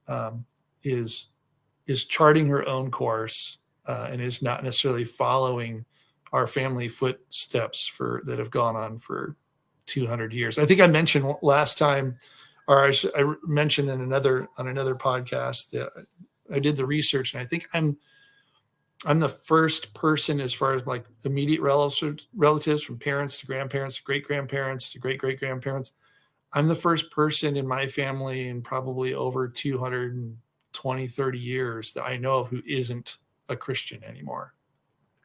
S2: um, is is charting her own course, and is not necessarily following our family footsteps that have gone on for 200 years. I think I mentioned last time, or I mentioned on another podcast, that I did the research, and I think I'm the first person, as far as like immediate relatives, from parents to grandparents to great grandparents to great great grandparents. I'm the first person in my family in probably over 220, 30 years that I know of who isn't a Christian anymore.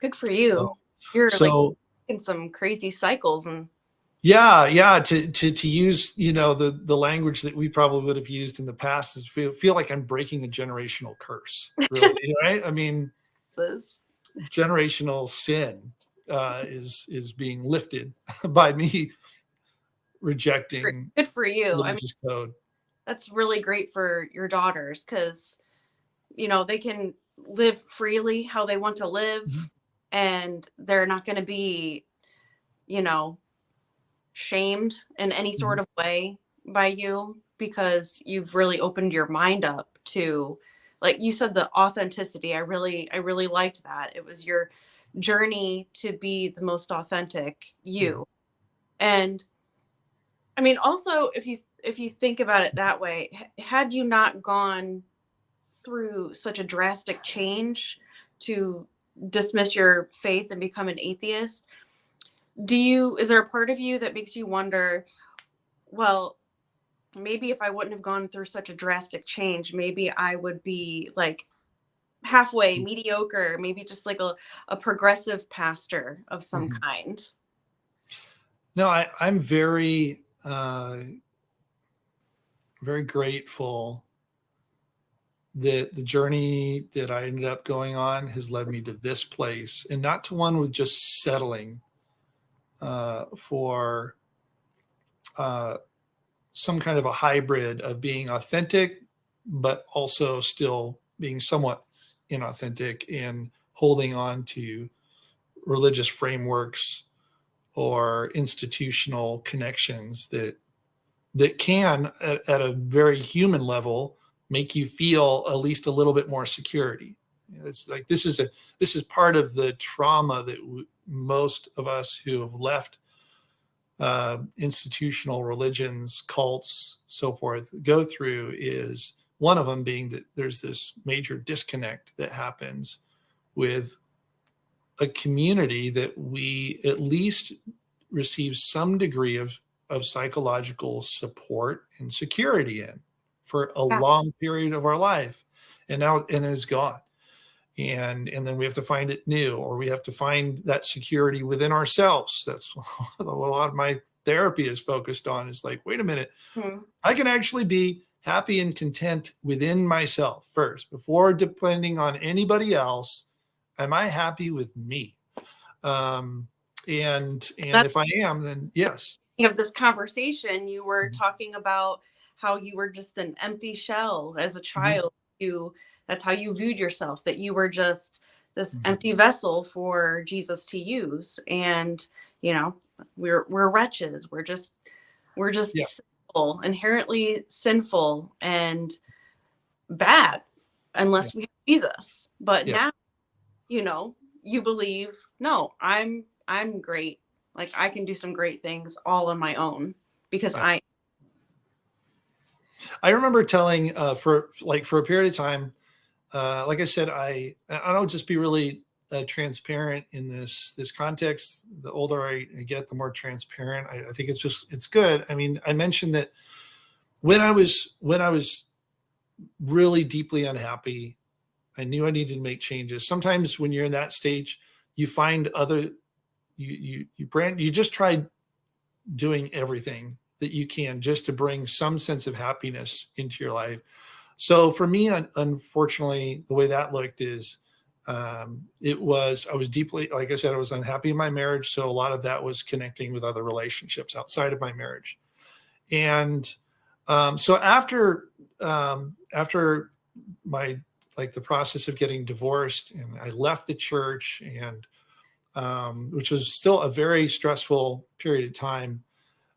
S1: Good for
S2: So,
S1: you. You're like
S2: so
S1: in some crazy cycles. And
S2: yeah. To use, the language that we probably would have used in the past, is feel like I'm breaking a generational curse, really, right? I mean, generational sin is being lifted by me rejecting
S1: good for you. I mean,
S2: religious code.
S1: that's really great for your daughters, because they can live freely how they want to live,
S2: Mhm.
S1: and they're not going to be you know shamed in any
S2: Mhm.
S1: sort of way by you, because you've really opened your mind up to, like you said, the authenticity. I really liked that. It was your journey to be the most authentic
S2: Yeah.
S1: you. And I mean, also, if you think about it that way, had you not gone through such a drastic change to dismiss your faith and become an atheist, is there a part of you that makes you wonder, well, maybe if I wouldn't have gone through such a drastic change, maybe I would be like halfway mediocre, maybe just like a progressive pastor of some
S2: Mhm.
S1: kind?
S2: No, I'm very, very grateful that the journey that I ended up going on has led me to this place, and not to one with just settling for uh, some kind of a hybrid of being authentic, but also still being somewhat inauthentic and holding on to religious frameworks or institutional connections that can, at a very human level, make you feel at least a little bit more security. It's like this is part of the trauma that most of us who have left institutional religions, cults, so forth, go through, is one of them being that there's this major disconnect that happens with a community that we at least receive some degree of psychological support and security in for a
S1: Yeah.
S2: long period of our life. And it's gone. And then we have to find it new, or we have to find that security within ourselves. That's what a lot of my therapy is focused on, is like, wait a minute,
S1: Hmm.
S2: I can actually be happy and content within myself first before depending on anybody else. Am I happy with me? Um, and
S1: That's
S2: if I am, then yes.
S1: of this conversation, you were talking about how you were just an empty shell as a
S2: Mhm.
S1: child. That's how you viewed yourself, that you were just this
S2: Mhm.
S1: empty vessel for Jesus to use. And, you know, we're wretches. We're just
S2: Yeah,
S1: sinful, inherently sinful and bad,
S2: yeah,
S1: unless we have Jesus. But
S2: yeah,
S1: now, you know, you believe, no, I'm great. Like I can do some great things all on my own because
S2: yeah.
S1: I
S2: I remember telling for a period of time, like I said, I don't just be really transparent in this context. The older I get, the more transparent. I think it's good. I mean, I mentioned that when I was really deeply unhappy, I knew I needed to make changes. Sometimes when you're in that stage, you find other you just try doing everything that you can just to bring some sense of happiness into your life. So for me, unfortunately, the way that looked is I was deeply, like I said, I was unhappy in my marriage. So a lot of that was connecting with other relationships outside of my marriage. And so after my, like, the process of getting divorced, and I left the church, and which was still a very stressful period of time.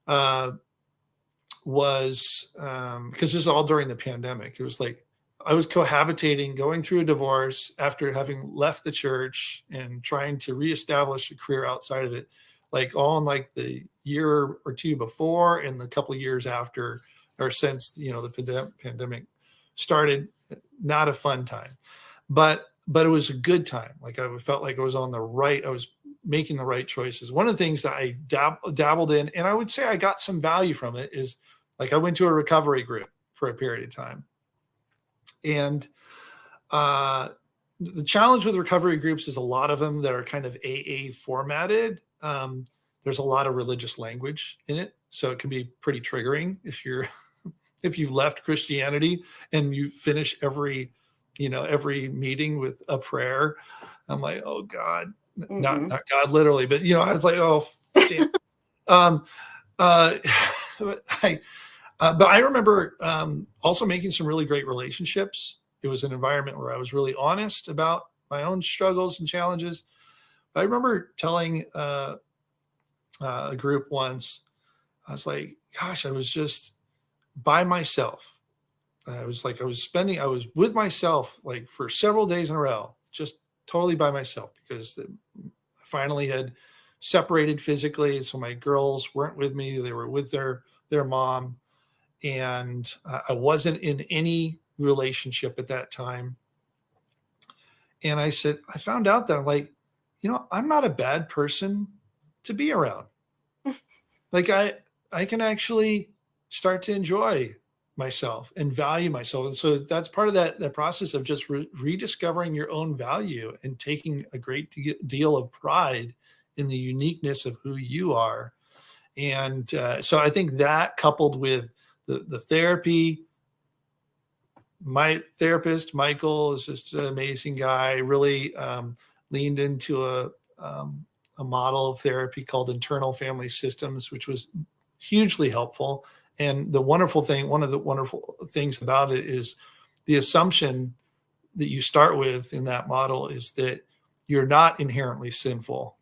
S2: Uh, was because this is all during the pandemic. It was like I was cohabitating, going through a divorce after having left the church and trying to reestablish a career outside of it, like all in like the year or two before and the couple of years after or since, the pandemic started. Not a fun time, but it was a good time. Like I felt like I was I was making the right choices. One of the things that I dabbled in, and I would say I got some value from it, is like I went to a recovery group for a period of time. And the challenge with recovery groups is a lot of them that are kind of AA formatted. There's a lot of religious language in it, so it can be pretty triggering if you've left Christianity and you finish every meeting with a prayer. I'm like, oh God, not God literally, but I was like, oh damn. But I remember also making some really great relationships. It was an environment where I was really honest about my own struggles and challenges. But I remember telling a group once, I was like, gosh, I was just by myself. I was with myself like for several days in a row, just totally by myself, because I finally had separated physically. So my girls weren't with me. They were with their mom. And I wasn't in any relationship at that time. And I said, I found out that I'm like, I'm not a bad person to be around. Like I can actually start to enjoy myself and value myself. And so that's part of that process of just rediscovering your own value and taking a great deal of pride in the uniqueness of who you are. And so I think that, coupled with the therapy, my therapist, Michael, is just an amazing guy, really leaned into a model of therapy called internal family systems, which was hugely helpful. And one of the wonderful things about it is the assumption that you start with in that model is that you're not inherently sinful.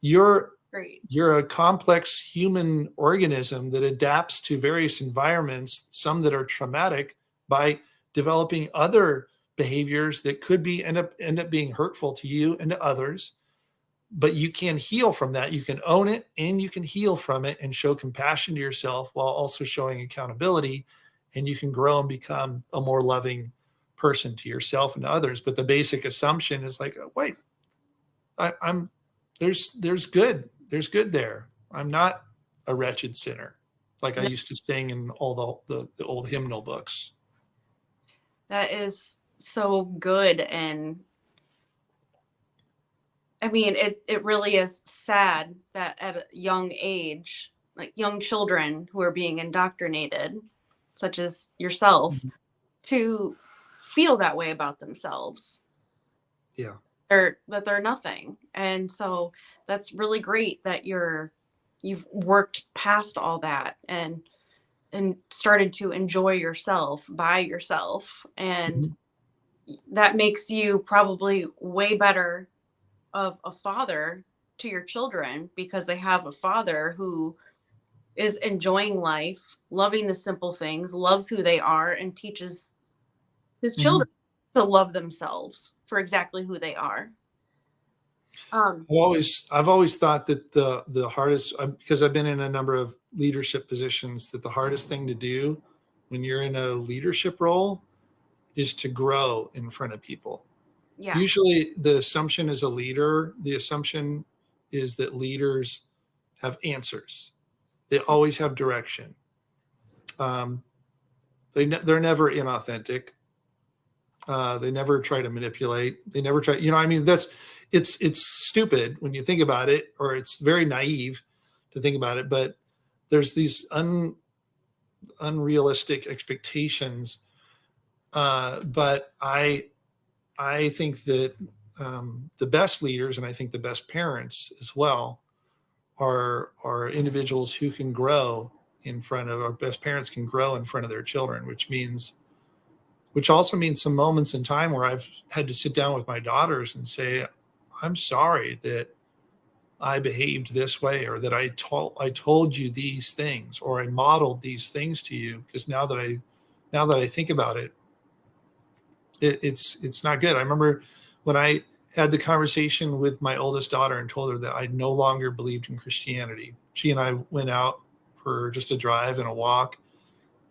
S2: You're
S1: Great.
S2: You're a complex human organism that adapts to various environments, some that are traumatic, by developing other behaviors that could end up being hurtful to you and to others. But you can heal from that. You can own it and you can heal from it and show compassion to yourself while also showing accountability. And you can grow and become a more loving person to yourself and to others. But the basic assumption is like, wait, there's good there. I'm not a wretched sinner, like I used to sing in all the old hymnal books.
S1: That is so good. And I mean, it really is sad that at a young age, like young children who are being indoctrinated, such as yourself, to feel that way about themselves.
S2: Yeah.
S1: Or that they're nothing. And so that's really great that you've worked past all that and started to enjoy yourself by yourself. And that makes you probably way better of a father to your children, because they have a father who is enjoying life, loving the simple things, loves who they are, and teaches his children to love themselves for exactly who they are.
S2: I've always thought that the hardest, because I've been in a number of leadership positions, that the hardest thing to do when you're in a leadership role is to grow in front of people.
S1: Yeah.
S2: Usually the assumption as a leader, the assumption is that leaders have answers. They always have direction. They're never inauthentic. They never try to manipulate. They never try, I mean, it's stupid when you think about it, or it's very naive to think about it, but there's these unrealistic expectations. But I think that the best leaders, and I think the best parents as well, are individuals who can grow in front of, our best parents can grow in front of their children, which also means some moments in time where I've had to sit down with my daughters and say, I'm sorry that I behaved this way, or that I told you these things, or I modeled these things to you. Because now that I think about it, it's not good. I remember when I had the conversation with my oldest daughter and told her that I no longer believed in Christianity. She and I went out for just a drive and a walk.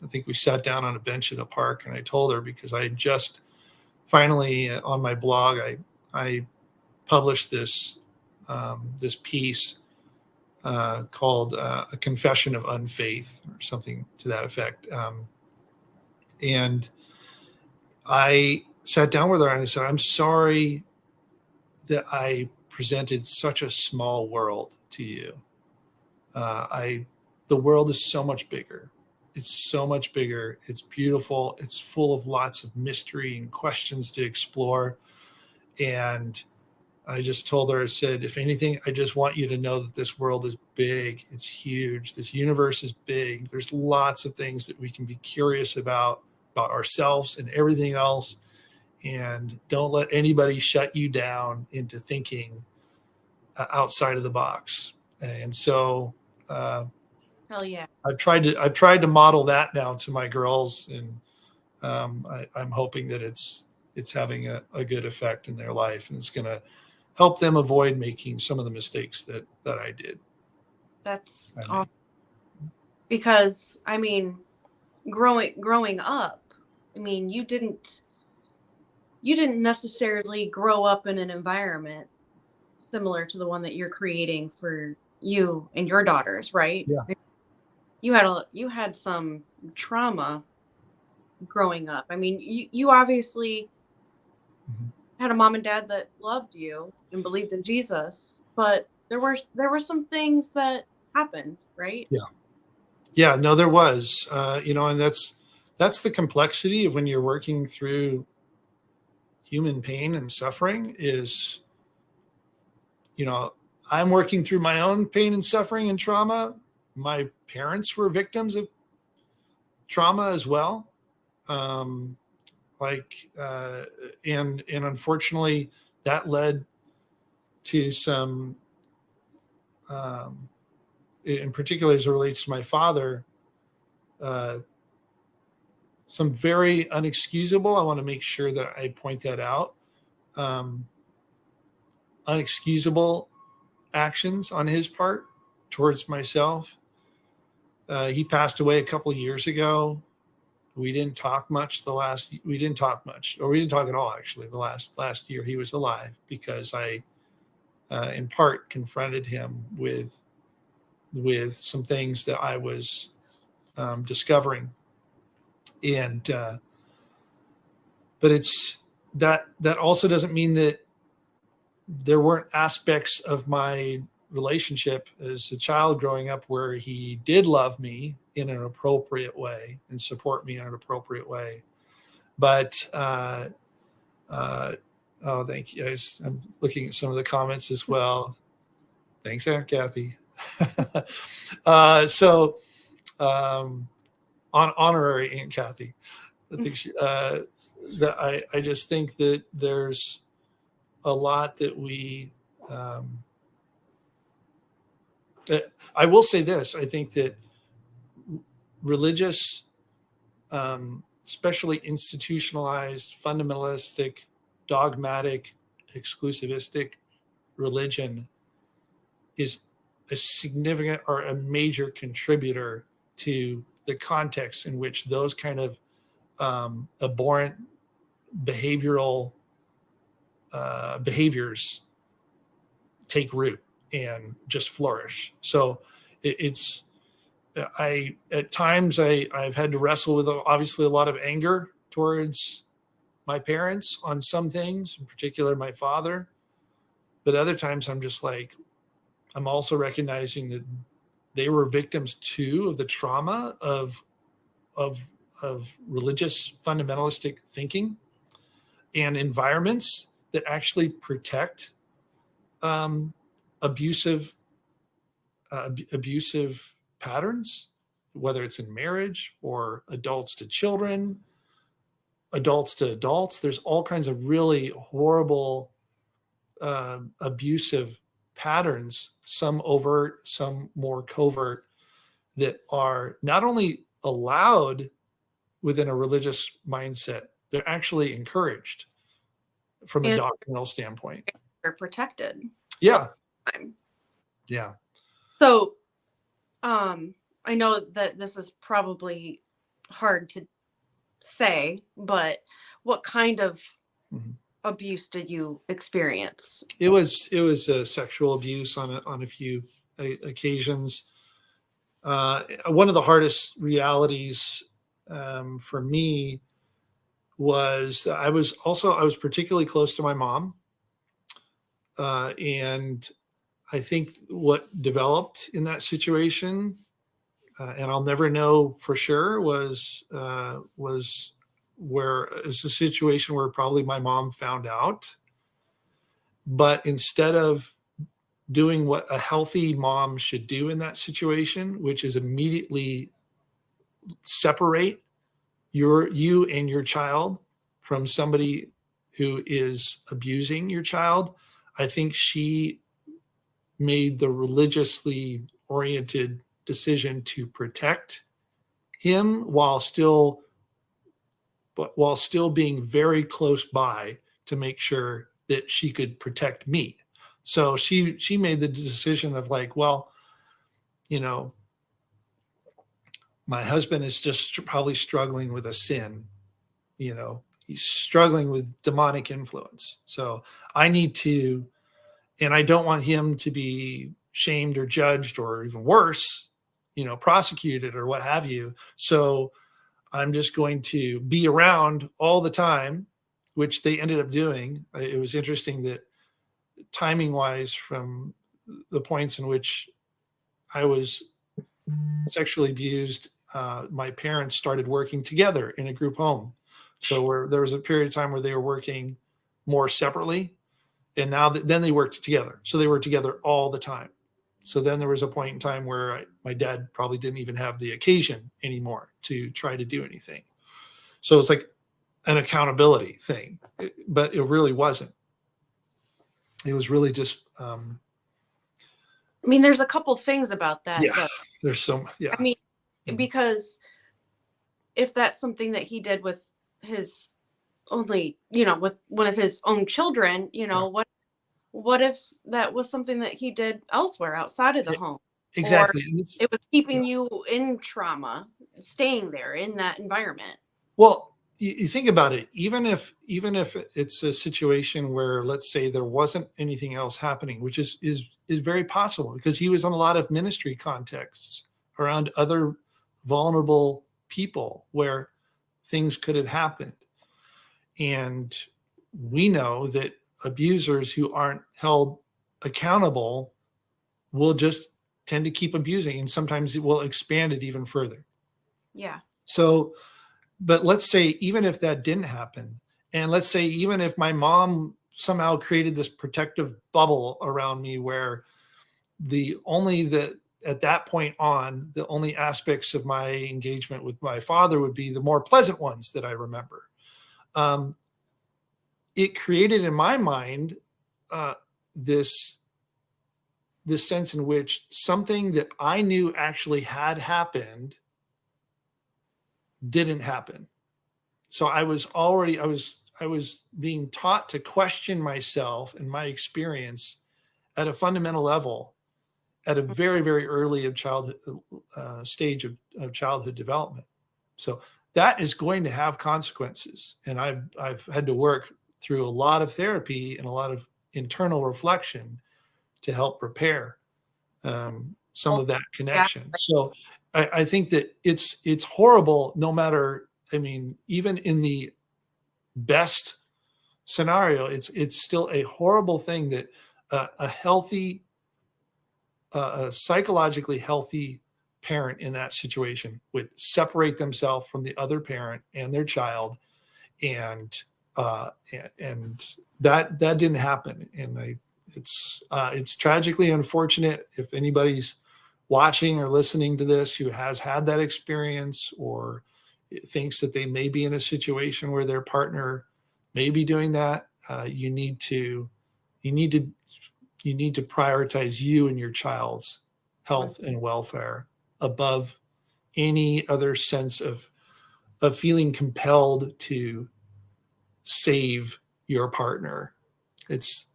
S2: I think we sat down on a bench in a park, and I told her, because I had just finally on my blog, I published this piece called "A Confession of Unfaith" or something to that effect, and I sat down with her and I said, "I'm sorry that I presented such a small world to you. The world is so much bigger. It's so much bigger. It's beautiful. It's full of lots of mystery and questions to explore." And I just told her, I said, "If anything, I just want you to know that this world is big. It's huge. This universe is big. There's lots of things that we can be curious about ourselves and everything else. And don't let anybody shut you down into thinking outside of the box." And so
S1: Hell yeah.
S2: I've tried to model that now to my girls, and I'm hoping that it's having a good effect in their life, and it's going to help them avoid making some of the mistakes that I did.
S1: That's
S2: I mean,
S1: awesome. Because I mean, growing up, I mean, you didn't necessarily grow up in an environment similar to the one that you're creating for you and your daughters, right?
S2: yeah.
S1: You had some trauma growing up. I mean, you obviously
S2: Mhm.
S1: had a mom and dad that loved you and believed in Jesus, but there were some things that happened, right?
S2: Yeah. Yeah. No, there was, and that's the complexity of when you're working through human pain and suffering is, you know, I'm working through my own pain and suffering and trauma. My parents were victims of trauma as well. Um, like, and unfortunately that led to some, in particular, as it relates to my father, uh, some very unexcusable, I want to make sure that I point that out, um, unexcusable actions on his part towards myself. He passed away a couple of years ago. We didn't talk much we didn't talk much, or we didn't talk at all, actually, the last year he was alive, because I, in part, confronted him with some things that I was discovering. And, but that also doesn't mean that there weren't aspects of my relationship as a child growing up where he did love me in an appropriate way and support me in an appropriate way. But, oh, thank you. I'm looking at some of the comments as well. Thanks, Aunt Kathy. So, honorary Aunt Kathy. I think that I just think that there's a lot that I will say this. I think that religious, especially institutionalized, fundamentalistic, dogmatic, exclusivistic religion is a significant or a major contributor to the context in which those kind of abhorrent behavioral behaviors take root and just flourish. So it's I at times I've had to wrestle with obviously a lot of anger towards my parents on some things, in particular my father. But other times I'm just like, I'm also recognizing that they were victims too of the trauma of of religious fundamentalistic thinking and environments that actually protect um, abusive abusive patterns, whether it's in marriage or adults to children, adults to adults. There's all kinds of really horrible abusive patterns, some overt, some more covert, that are not only allowed within a religious mindset, they're actually encouraged from a
S1: And
S2: doctrinal standpoint.
S1: they're protected.
S2: Yeah.
S1: Time.
S2: Yeah.
S1: So, I know that this is probably hard to say, but what kind of
S2: Mhm.
S1: abuse did you experience?
S2: It was sexual abuse on a few occasions. One of the hardest realities for me was I was particularly close to my mom, and I think what developed in that situation, and I'll never know for sure, was where it's a situation where probably my mom found out, but instead of doing what a healthy mom should do in that situation, which is immediately separate you and your child from somebody who is abusing your child, I think she made the religiously oriented decision to protect him while still being very close by to make sure that she could protect me. So she made the decision of like, well, you know, my husband is just probably struggling with a sin, he's struggling with demonic influence. So I need to, and I don't want him to be shamed or judged or even worse, prosecuted or what have you. So I'm just going to be around all the time, which they ended up doing. It was interesting that timing wise, from the points in which I was sexually abused, my parents started working together in a group home. So there was a period of time where they were working more separately, and now then they worked together. So they were together all the time. So then there was a point in time where my dad probably didn't even have the occasion anymore to try to do anything. So it's like an accountability thing, but it really wasn't. It was really just,
S1: I mean, there's a couple things about that.
S2: yeah, there's yeah.
S1: I mean, because if that's something that he did with his only, with one of his own children,
S2: Yeah.
S1: what if that was something that he did elsewhere outside of the home?
S2: Exactly.
S1: Or it was keeping you in trauma, staying there in that environment.
S2: Well, you think about it, even if it's a situation where, let's say, there wasn't anything else happening, which is very possible, because he was in a lot of ministry contexts around other vulnerable people where things could have happened. And we know that abusers who aren't held accountable will just tend to keep abusing, and sometimes it will expand it even further.
S1: Yeah.
S2: So, but let's say even if that didn't happen, and let's say even if my mom somehow created this protective bubble around me where at that point on, the only aspects of my engagement with my father would be the more pleasant ones that I remember. It created in my mind this sense in which something that I knew actually had happened didn't happen. So I was being taught to question myself and my experience at a fundamental level at a very, very early of childhood stage of childhood development. So that is going to have consequences. And I've had to work through a lot of therapy and a lot of internal reflection to help repair some of that connection. So I think that it's horrible, no matter, I mean, even in the best scenario, it's still a horrible thing that a healthy, a psychologically healthy parent in that situation would separate themselves from the other parent and their child, and that didn't happen. And it's tragically unfortunate if anybody's watching or listening to this who has had that experience, or thinks that they may be in a situation where their partner may be doing that. You need to You need to prioritize you and your child's health and welfare above any other sense of feeling compelled to save your partner. It's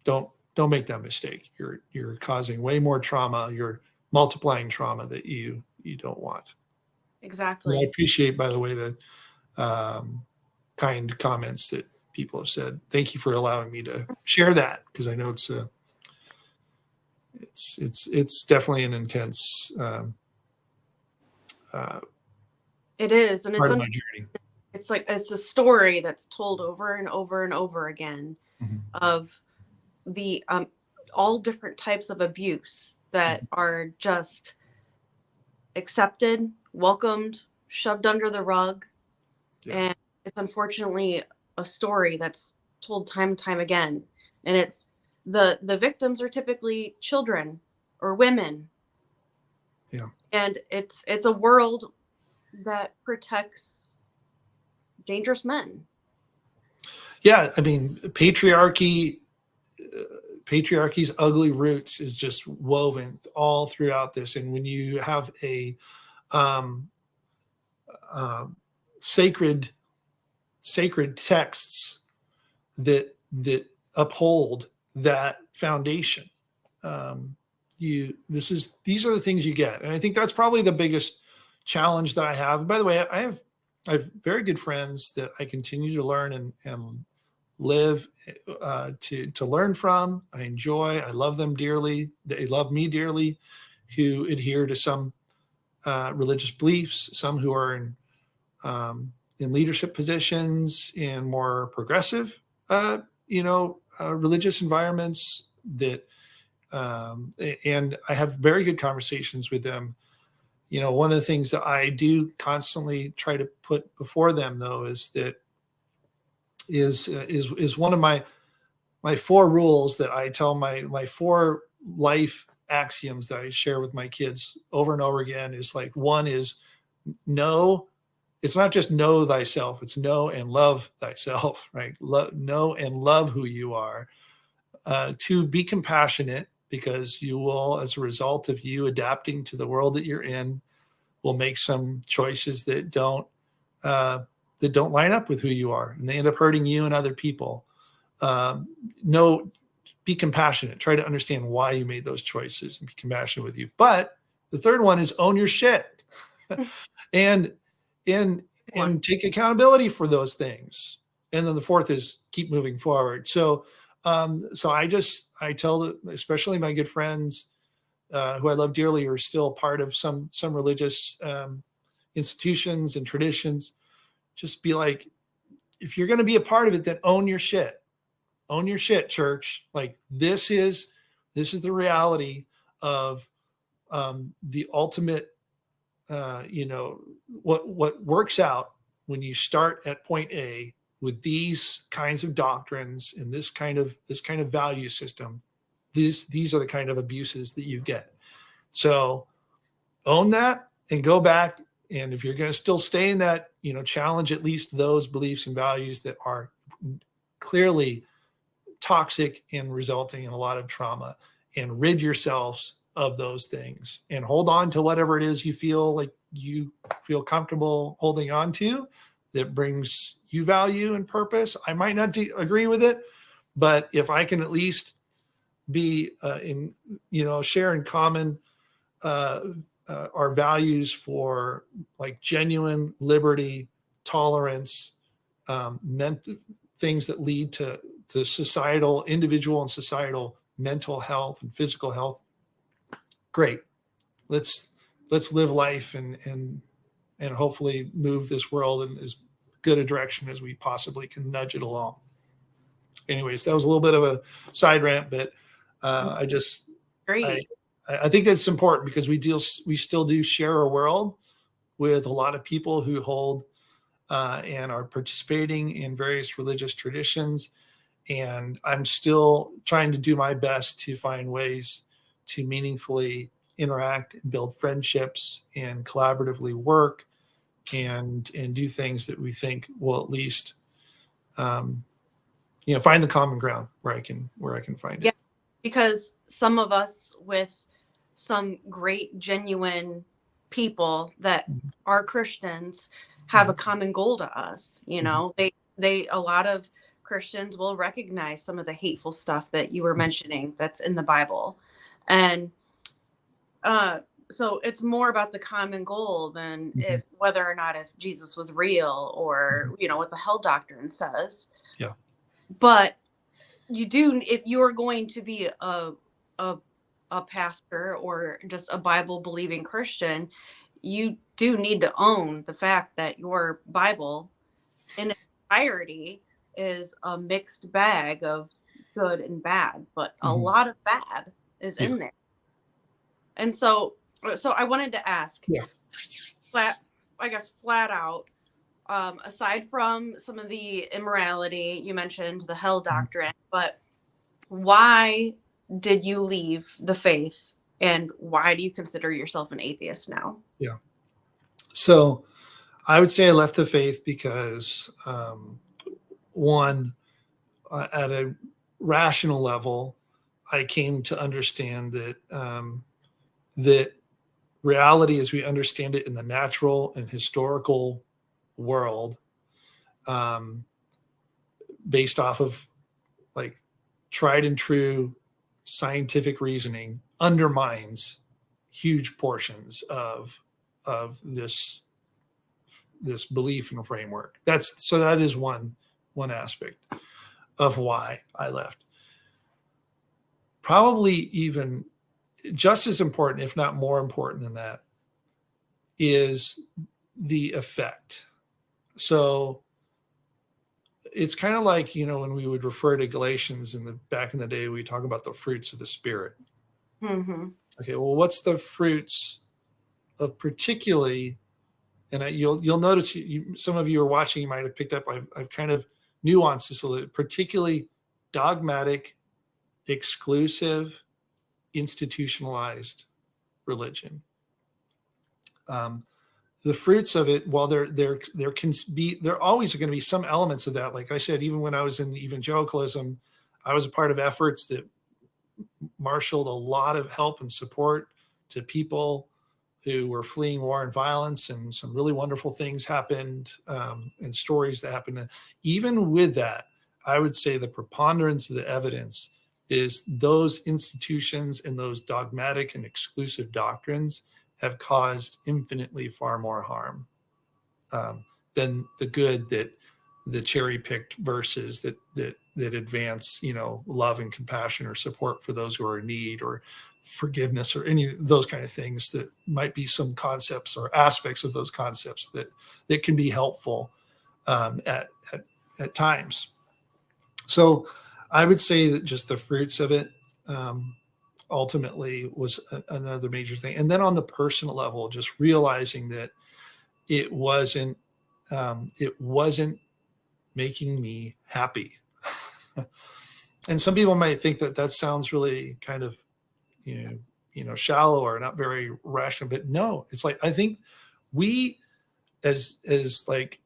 S2: don't make that mistake. You're causing way more trauma. You're multiplying trauma that you don't want.
S1: Exactly.
S2: And I appreciate, by the way, the kind comments that people have said. Thank you for allowing me to share that, because I know it's definitely an intense
S1: it is, and
S2: part of my journey.
S1: it's like it's a story that's told over and over and over again of the all different types of abuse that are just accepted, welcomed, shoved under the rug. And it's unfortunately a story that's told time and time again. And it's the victims are typically children or women.
S2: Yeah.
S1: And it's a world that protects dangerous men.
S2: Yeah, I mean, patriarchy's ugly roots is just woven all throughout this. And when you have a sacred texts that uphold that foundation, these are the things you get. And I think that's probably the biggest challenge that I have. And by the way, I have very good friends that I continue to learn and live to learn from. I enjoy. I love them dearly. They love me dearly, who adhere to some religious beliefs. Some who are in leadership positions in more progressive, religious environments. That and I have very good conversations with them. One of the things that I do constantly try to put before them, though, is one of my 4 rules that I tell my 4 life axioms that I share with my kids over and over again. Is like, one is know. It's not just know thyself. It's know and love thyself, right? Know and love who you are. 2, be compassionate, because you will, as a result of you adapting to the world that you're in, will make some choices that don't line up with who you are, and they end up hurting you and other people. Be compassionate. Try to understand why you made those choices and be compassionate with you. But the 3rd one is own your shit and take accountability for those things. And then the 4th is keep moving forward. So I tell especially my good friends who I love dearly, are still part of some religious institutions and traditions. Just be like, if you're going to be a part of it, then own your shit. Own your shit, church. Like, this is the reality of the ultimate. What works out when you start at point A with these kinds of doctrines and this kind of value system. These are the kind of abuses that you get. So own that and go back. And if you're going to still stay in that, challenge at least those beliefs and values that are clearly toxic and resulting in a lot of trauma, and rid yourselves of those things and hold on to whatever it is you feel comfortable holding on to that brings you value and purpose. I might not agree with it, but if I can at least be share in common our values for like genuine liberty, tolerance, things that lead to societal, individual and societal mental health and physical health. Great. Let's live life and hopefully move this world in as good a direction as we possibly can nudge it along. Anyways, that was a little bit of a side rant, but I think that's important, because we still do share a world with a lot of people who hold and are participating in various religious traditions. And I'm still trying to do my best to find ways to meaningfully interact and build friendships and collaboratively work and do things that we think will at least find the common ground where I can find it.
S1: because some of us with some great genuine people that
S2: Mhm.
S1: are Christians have a
S2: Mhm.
S1: common goal to us. You
S2: Mhm.
S1: know, they a lot of Christians will recognize some of the hateful stuff that you were
S2: Mhm.
S1: mentioning that's in the Bible. And uh so it's more about the common goal than
S2: Mhm.
S1: if whether or not if Jesus was real or
S2: Mhm.
S1: what the hell doctrine says.
S2: Yeah.
S1: But you do, if you're going to be a a pastor or just a Bible believing Christian, you do need to own the fact that your Bible in its entirety is a mixed bag of good and bad, but a
S2: Mhm.
S1: lot of bad is
S2: Yeah.
S1: in there. And so I wanted to ask,
S2: Yeah.
S1: flat, I guess flat out, aside from some of the immorality you mentioned, the hell
S2: Mhm.
S1: doctrine, but why did you leave the faith, and why do you consider yourself an atheist now?
S2: Yeah. So I would say I left the faith because, one, at a rational level, I came to understand that reality, as we understand it in the natural and historical world, um, based off of like tried and true scientific reasoning, undermines huge portions of this belief and framework. That is one aspect of why I left. Probably even just as important, if not more important than that, is the effect. So it's kind of like, when we would refer to Galatians back in the day, we talk about the fruits of the spirit.
S1: Hmm.
S2: Okay, well, what's the fruits of particularly, and you'll notice, some of you are watching, you might have picked up, I've kind of nuanced this a little, particularly dogmatic, exclusive, institutionalized religion. Um, the fruits of it, while there can be, there always are going to be some elements of that. Like I said, even when I was in evangelicalism, I was a part of efforts that marshaled a lot of help and support to people who were fleeing war and violence, and some really wonderful things happened, and stories that happened. Even with that, I would say the preponderance of the evidence is those institutions and those dogmatic and exclusive doctrines have caused infinitely far more harm, um, than the good that the cherry picked verses that advance, love and compassion or support for those who are in need, or forgiveness, or any of those kind of things that might be some concepts or aspects of those concepts that can be helpful, at times. So I would say that just the fruits of it, ultimately was another major thing. And then on the personal level, just realizing that it wasn't it wasn't making me happy. And some people might think that that sounds really kind of, shallow or not very rational, but no, it's like, I think we, as like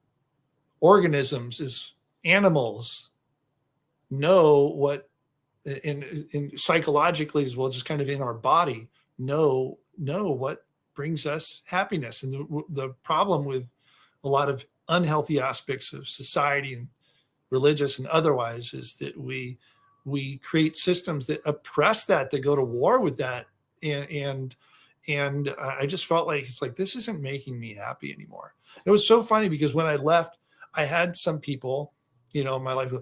S2: organisms, as animals, know what, in psychologically as well, just kind of in our body, know what brings us happiness. And the problem with a lot of unhealthy aspects of society, and religious and otherwise, is that we create systems that oppress that go to war with that. And I just felt like, it's like, this isn't making me happy anymore. It was so funny because when I left, I had some people, in my life,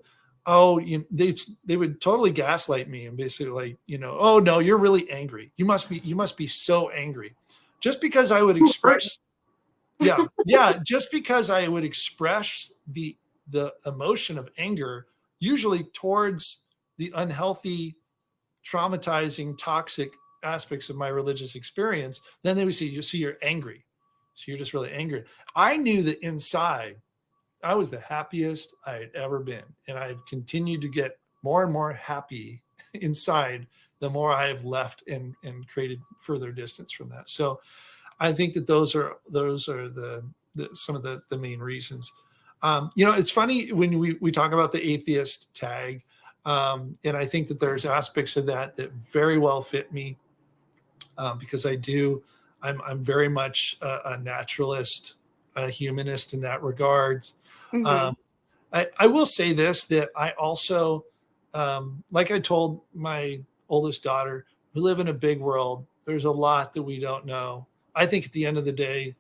S2: oh, they would totally gaslight me and basically, like, oh no, you're really angry, you must be so angry, just because I would
S1: Who hurt you?
S2: express. Yeah, yeah. Just because I would express the emotion of anger, usually towards the unhealthy, traumatizing, toxic aspects of my religious experience, then they would see, you see, you're angry. So you're just really angry. I knew that inside I was the happiest I had ever been. And I've continued to get more and more happy inside the more I have left and created further distance from that. So I think that those are the some of the main reasons. It's funny when we talk about the atheist tag. And I think that there's aspects of that that very well fit me, because I'm very much a naturalist, a humanist in that regards.
S1: Hmm.
S2: Um, I will say this, that I also, like I told my oldest daughter, we live in a big world. There's a lot that we don't know. I think at the end of the day,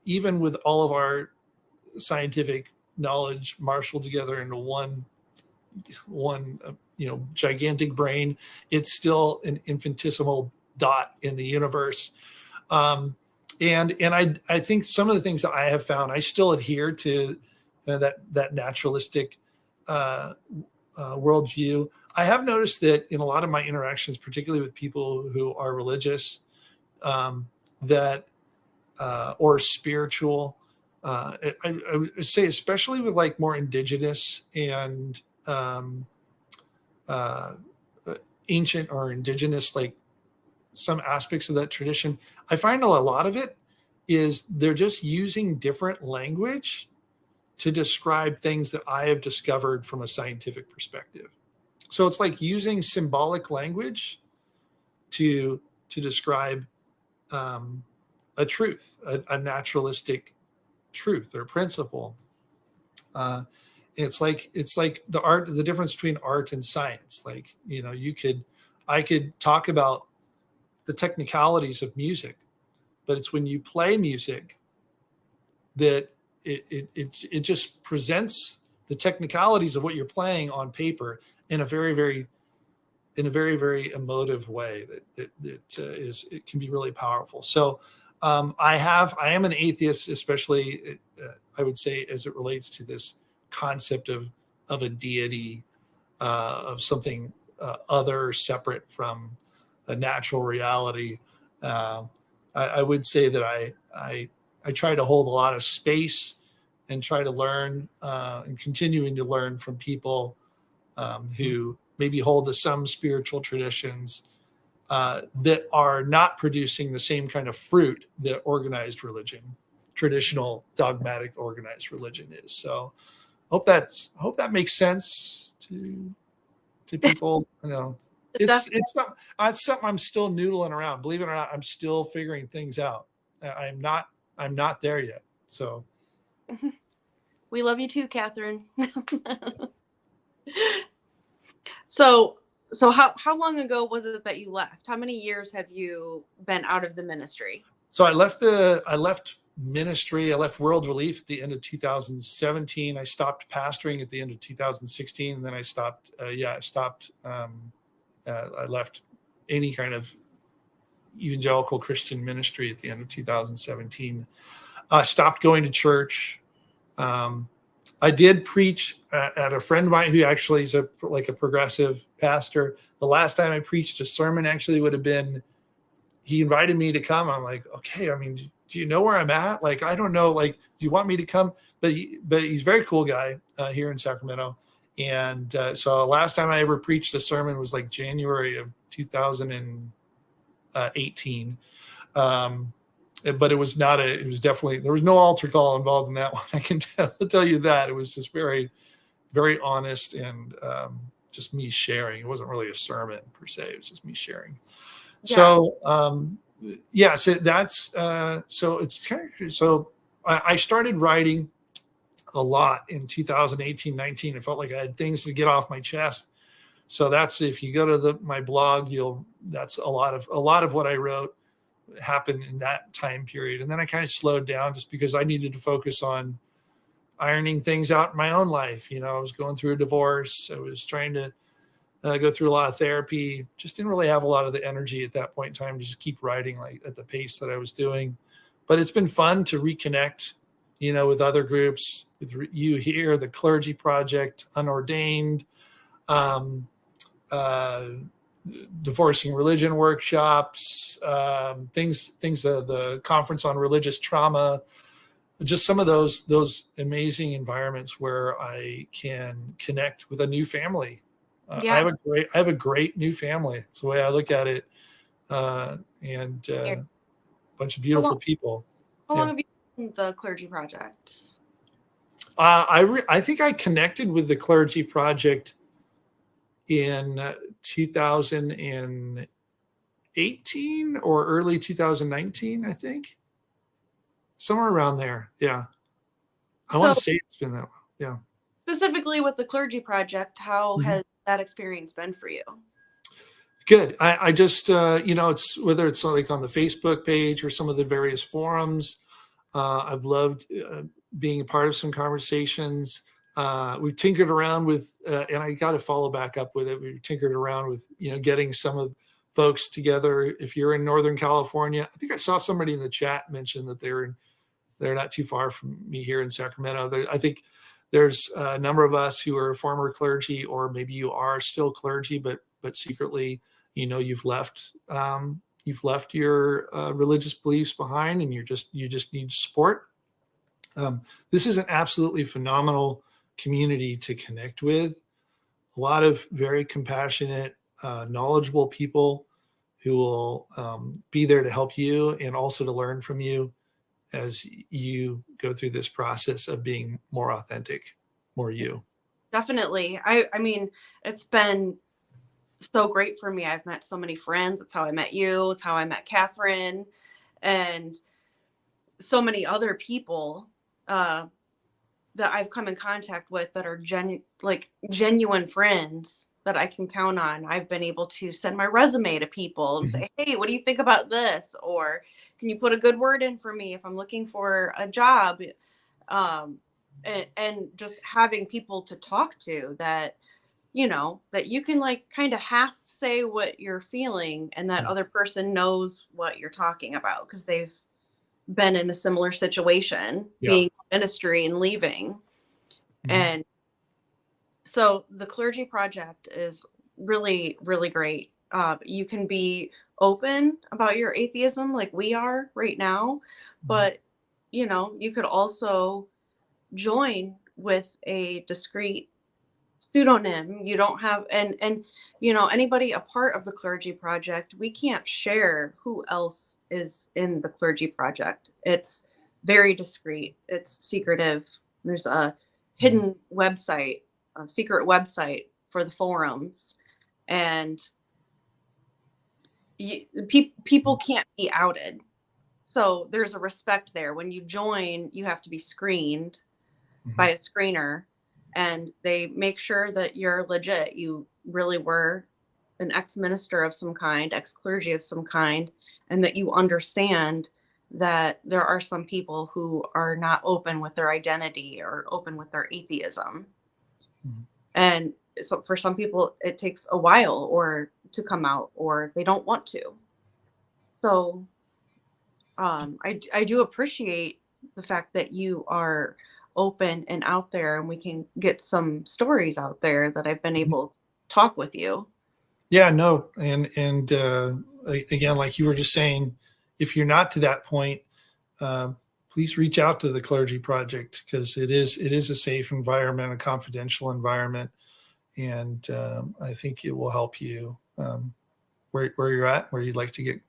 S2: even with all of our scientific knowledge marshaled together into one gigantic brain, it's still an infinitesimal dot in the universe. Um, and I think some of the things that I have found, I still adhere to, that naturalistic uh, worldview. I have noticed that in a lot of my interactions, particularly with people who are religious, that or spiritual, I would say, especially with like more indigenous and uh, ancient or indigenous, like some aspects of that tradition, I find a lot of it is they're just using different language to describe things that I have discovered from a scientific perspective. So it's like using symbolic language to describe um, a truth, a naturalistic truth or principle. Uh, it's like the difference between art and science. Like, I could talk about the technicalities of music, but it's when you play music that it just presents the technicalities of what you're playing on paper in a very emotive way that it can be really powerful. So I am an atheist, especially I would say as it relates to this concept of a deity, of something other, separate from a natural reality. Uh, I would say that I try to hold a lot of space and try to learn, and continuing to learn from people who maybe hold to some spiritual traditions that are not producing the same kind of fruit that organized religion, traditional dogmatic organized religion is. So hope that makes sense to people. It's something I'm still noodling around. Believe it or not, I'm still figuring things out. I'm not there yet. So
S1: We love you too, Catherine. So, how long ago was it that you left? How many years have you been out of the ministry?
S2: so I left ministry. I left World Relief at the end of 2017. I stopped pastoring at the end of 2016, and then I stopped. I stopped. I left any kind of evangelical Christian ministry at the end of 2017. I stopped going to church. Um, I did preach at a friend of mine who actually is a progressive pastor. The last time I preached a sermon actually would have been, he invited me to come. I'm like, okay, I mean, do you know where I'm at? Like, I don't know. Like, do you want me to come? But he's a very cool guy here in Sacramento. And so last time I ever preached a sermon was like January of 2018. But it was definitely, there was no altar call involved in that one. I can tell you that. It was just very, very honest, and just me sharing. It wasn't really a sermon per se. It was just me sharing.
S1: Yeah.
S2: So, so that's, so I started writing a lot in 2018, 19. It felt like I had things to get off my chest. So that's, if you go to my blog, that's a lot of what I wrote happened in that time period. And then I kind of slowed down just because I needed to focus on ironing things out in my own life. I was going through a divorce. I was trying to go through a lot of therapy. Just didn't really have a lot of the energy at that point in time to just keep writing like at the pace that I was doing. But it's been fun to reconnect, with other groups, with you here, the Clergy Project, Unordained, divorcing religion workshops, things, the conference on religious trauma, just some of those amazing environments where I can connect with a new family.
S1: Yeah.
S2: I have a great new family. It's the way I look at it. And a bunch of beautiful people.
S1: How long have you been in the Clergy Project?
S2: I think I connected with the Clergy Project in 2018 or early 2019, I think. Somewhere around there. Yeah. I want
S1: So
S2: to say it's been that while. Yeah.
S1: specifically with the Clergy Project, how
S2: Mhm.
S1: has that experience been for you?
S2: Good. I just, it's whether it's like on the Facebook page or some of the various forums. I've loved being a part of some conversations. We've tinkered around with, and I got to follow back up with it. We've tinkered around with, getting some of folks together. If you're in Northern California, I think I saw somebody in the chat mention that they're not too far from me here in Sacramento. I think there's a number of us who are former clergy, or maybe you are still clergy, but secretly, you've left your religious beliefs behind, and you just need support. This is an absolutely phenomenal community to connect with. A lot of very compassionate, knowledgeable people who will be there to help you and also to learn from you as you go through this process of being more authentic, more you.
S1: Definitely. I mean, it's been so great for me. I've met so many friends. It's how I met you. It's how I met Catherine, and so many other people uh, that I've come in contact with that are genuine friends that I can count on. I've been able to send my resume to people and
S2: Mhm.
S1: say, "Hey, what do you think about this?" Or, "Can you put a good word in for me if I'm looking for a job?" Um, and just having people to talk to that, that you can like kind of half say what you're feeling, and that
S2: Yeah.
S1: other person knows what you're talking about because they've been in a similar situation,
S2: Yeah.
S1: being in ministry and leaving.
S2: Mhm.
S1: And so the Clergy Project is really, really great. You can be open about your atheism like we are right now,
S2: Mhm.
S1: but you could also join with a discreet pseudonym. You don't have, and anybody a part of the Clergy Project, we can't share who else is in the Clergy Project. It's very discreet, it's secretive. There's a
S2: Mhm.
S1: hidden website, a secret website for the forums, and people can't be outed. So there's a respect there. When you join, you have to be screened
S2: Mhm.
S1: by a screener, and they make sure that you're legit. You really were an ex-minister of some kind, ex-clergy of some kind, and that you understand that there are some people who are not open with their identity or open with their atheism.
S2: Mhm.
S1: And so for some people it takes a while or to come out, or they don't want to. So I do appreciate the fact that you are open and out there, and we can get some stories out there that I've been
S2: Mhm.
S1: able to talk with you.
S2: Yeah, no, and again, like you were just saying, if you're not to that point, uh, please reach out to the Clergy Project, because it is a safe environment, a confidential environment, and I think it will help you where you're at, where you'd like to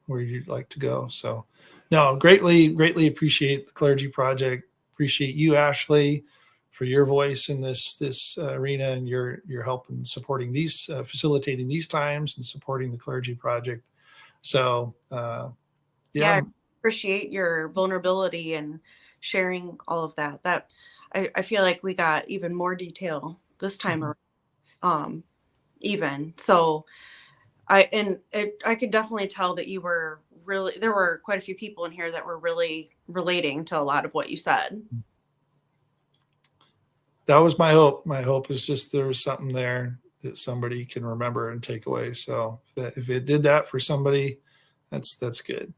S2: go. So, no, greatly appreciate the Clergy Project. Appreciate you, Ashley, for your voice in this arena, and your help in supporting these, facilitating these times, and supporting the Clergy Project. So,
S1: Yeah, I
S2: yeah.
S1: appreciate your vulnerability and sharing all of that. I feel like we got even more detail this time
S2: Mhm.
S1: around. Um, even so, I could definitely tell that you were really, there were quite a few people in here that were really relating to a lot of what you said.
S2: That was my hope. My hope is just there was something there that somebody can remember and take away. So if it did that for somebody, that's good.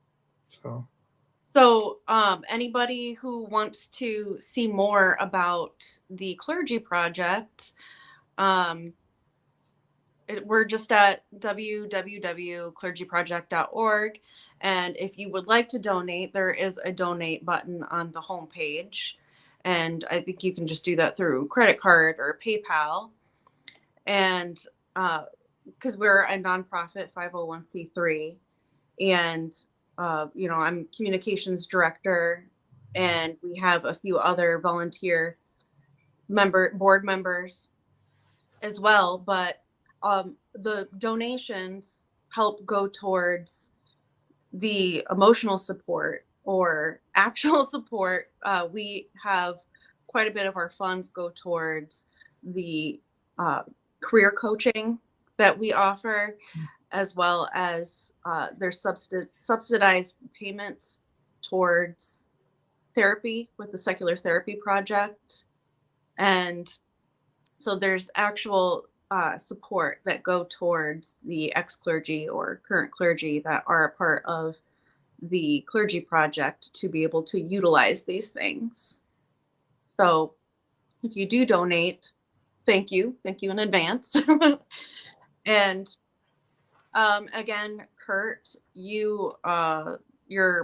S2: So
S1: So, anybody who wants to see more about the Clergy Project, um, we're just at www.clergyproject.org. And if you would like to donate, there is a donate button on the homepage. And I think you can just do that through credit card or PayPal. And because we're a nonprofit 501c3, and I'm communications director, and we have a few other volunteer board members as well. But the donations help go towards the emotional support or actual support. We have quite a bit of our funds go towards the career coaching that we offer, as well as there's subsidized payments towards therapy with the Secular Therapy Project. And so there's actual support that go towards the ex-clergy or current clergy that are a part of the Clergy Project to be able to utilize these things. So if you do donate, thank you in advance. And again, Kirt, your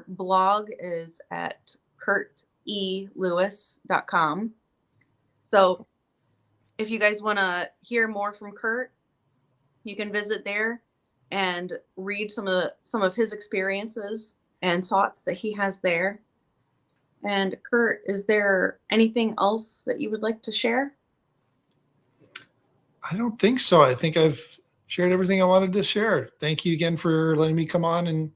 S1: blog is at kirtlewis.com. So if you guys want to hear more from Kirt, you can visit there and read some of his experiences and thoughts that he has there. And Kirt, is there anything else that you would like to share?
S2: I don't think so. I think I've shared everything I wanted to share. Thank you again for letting me come on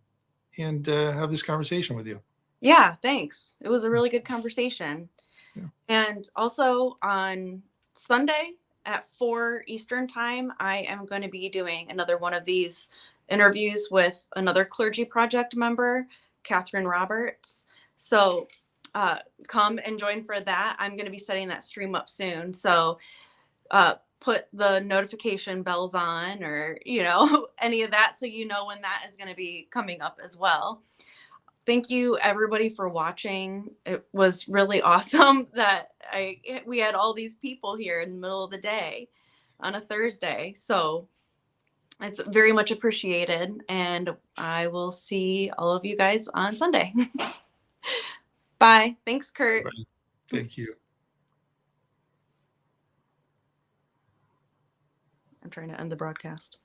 S2: and have this conversation with you.
S1: Yeah, thanks. It was a really good conversation.
S2: Yeah.
S1: And also on Sunday at 4 Eastern time, I am going to be doing another one of these interviews with another Clergy Project member, Catherine Roberts. So come and join for that. I'm going to be setting that stream up soon. So put the notification bells on, or, any of that, so you know when that is going to be coming up as well. Thank you everybody for watching. It was really awesome that we had all these people here in the middle of the day on a Thursday. So it's very much appreciated, and I will see all of you guys on Sunday. Bye. Thanks, Kirt.
S2: Bye. Thank you.
S1: I'm trying to end the broadcast.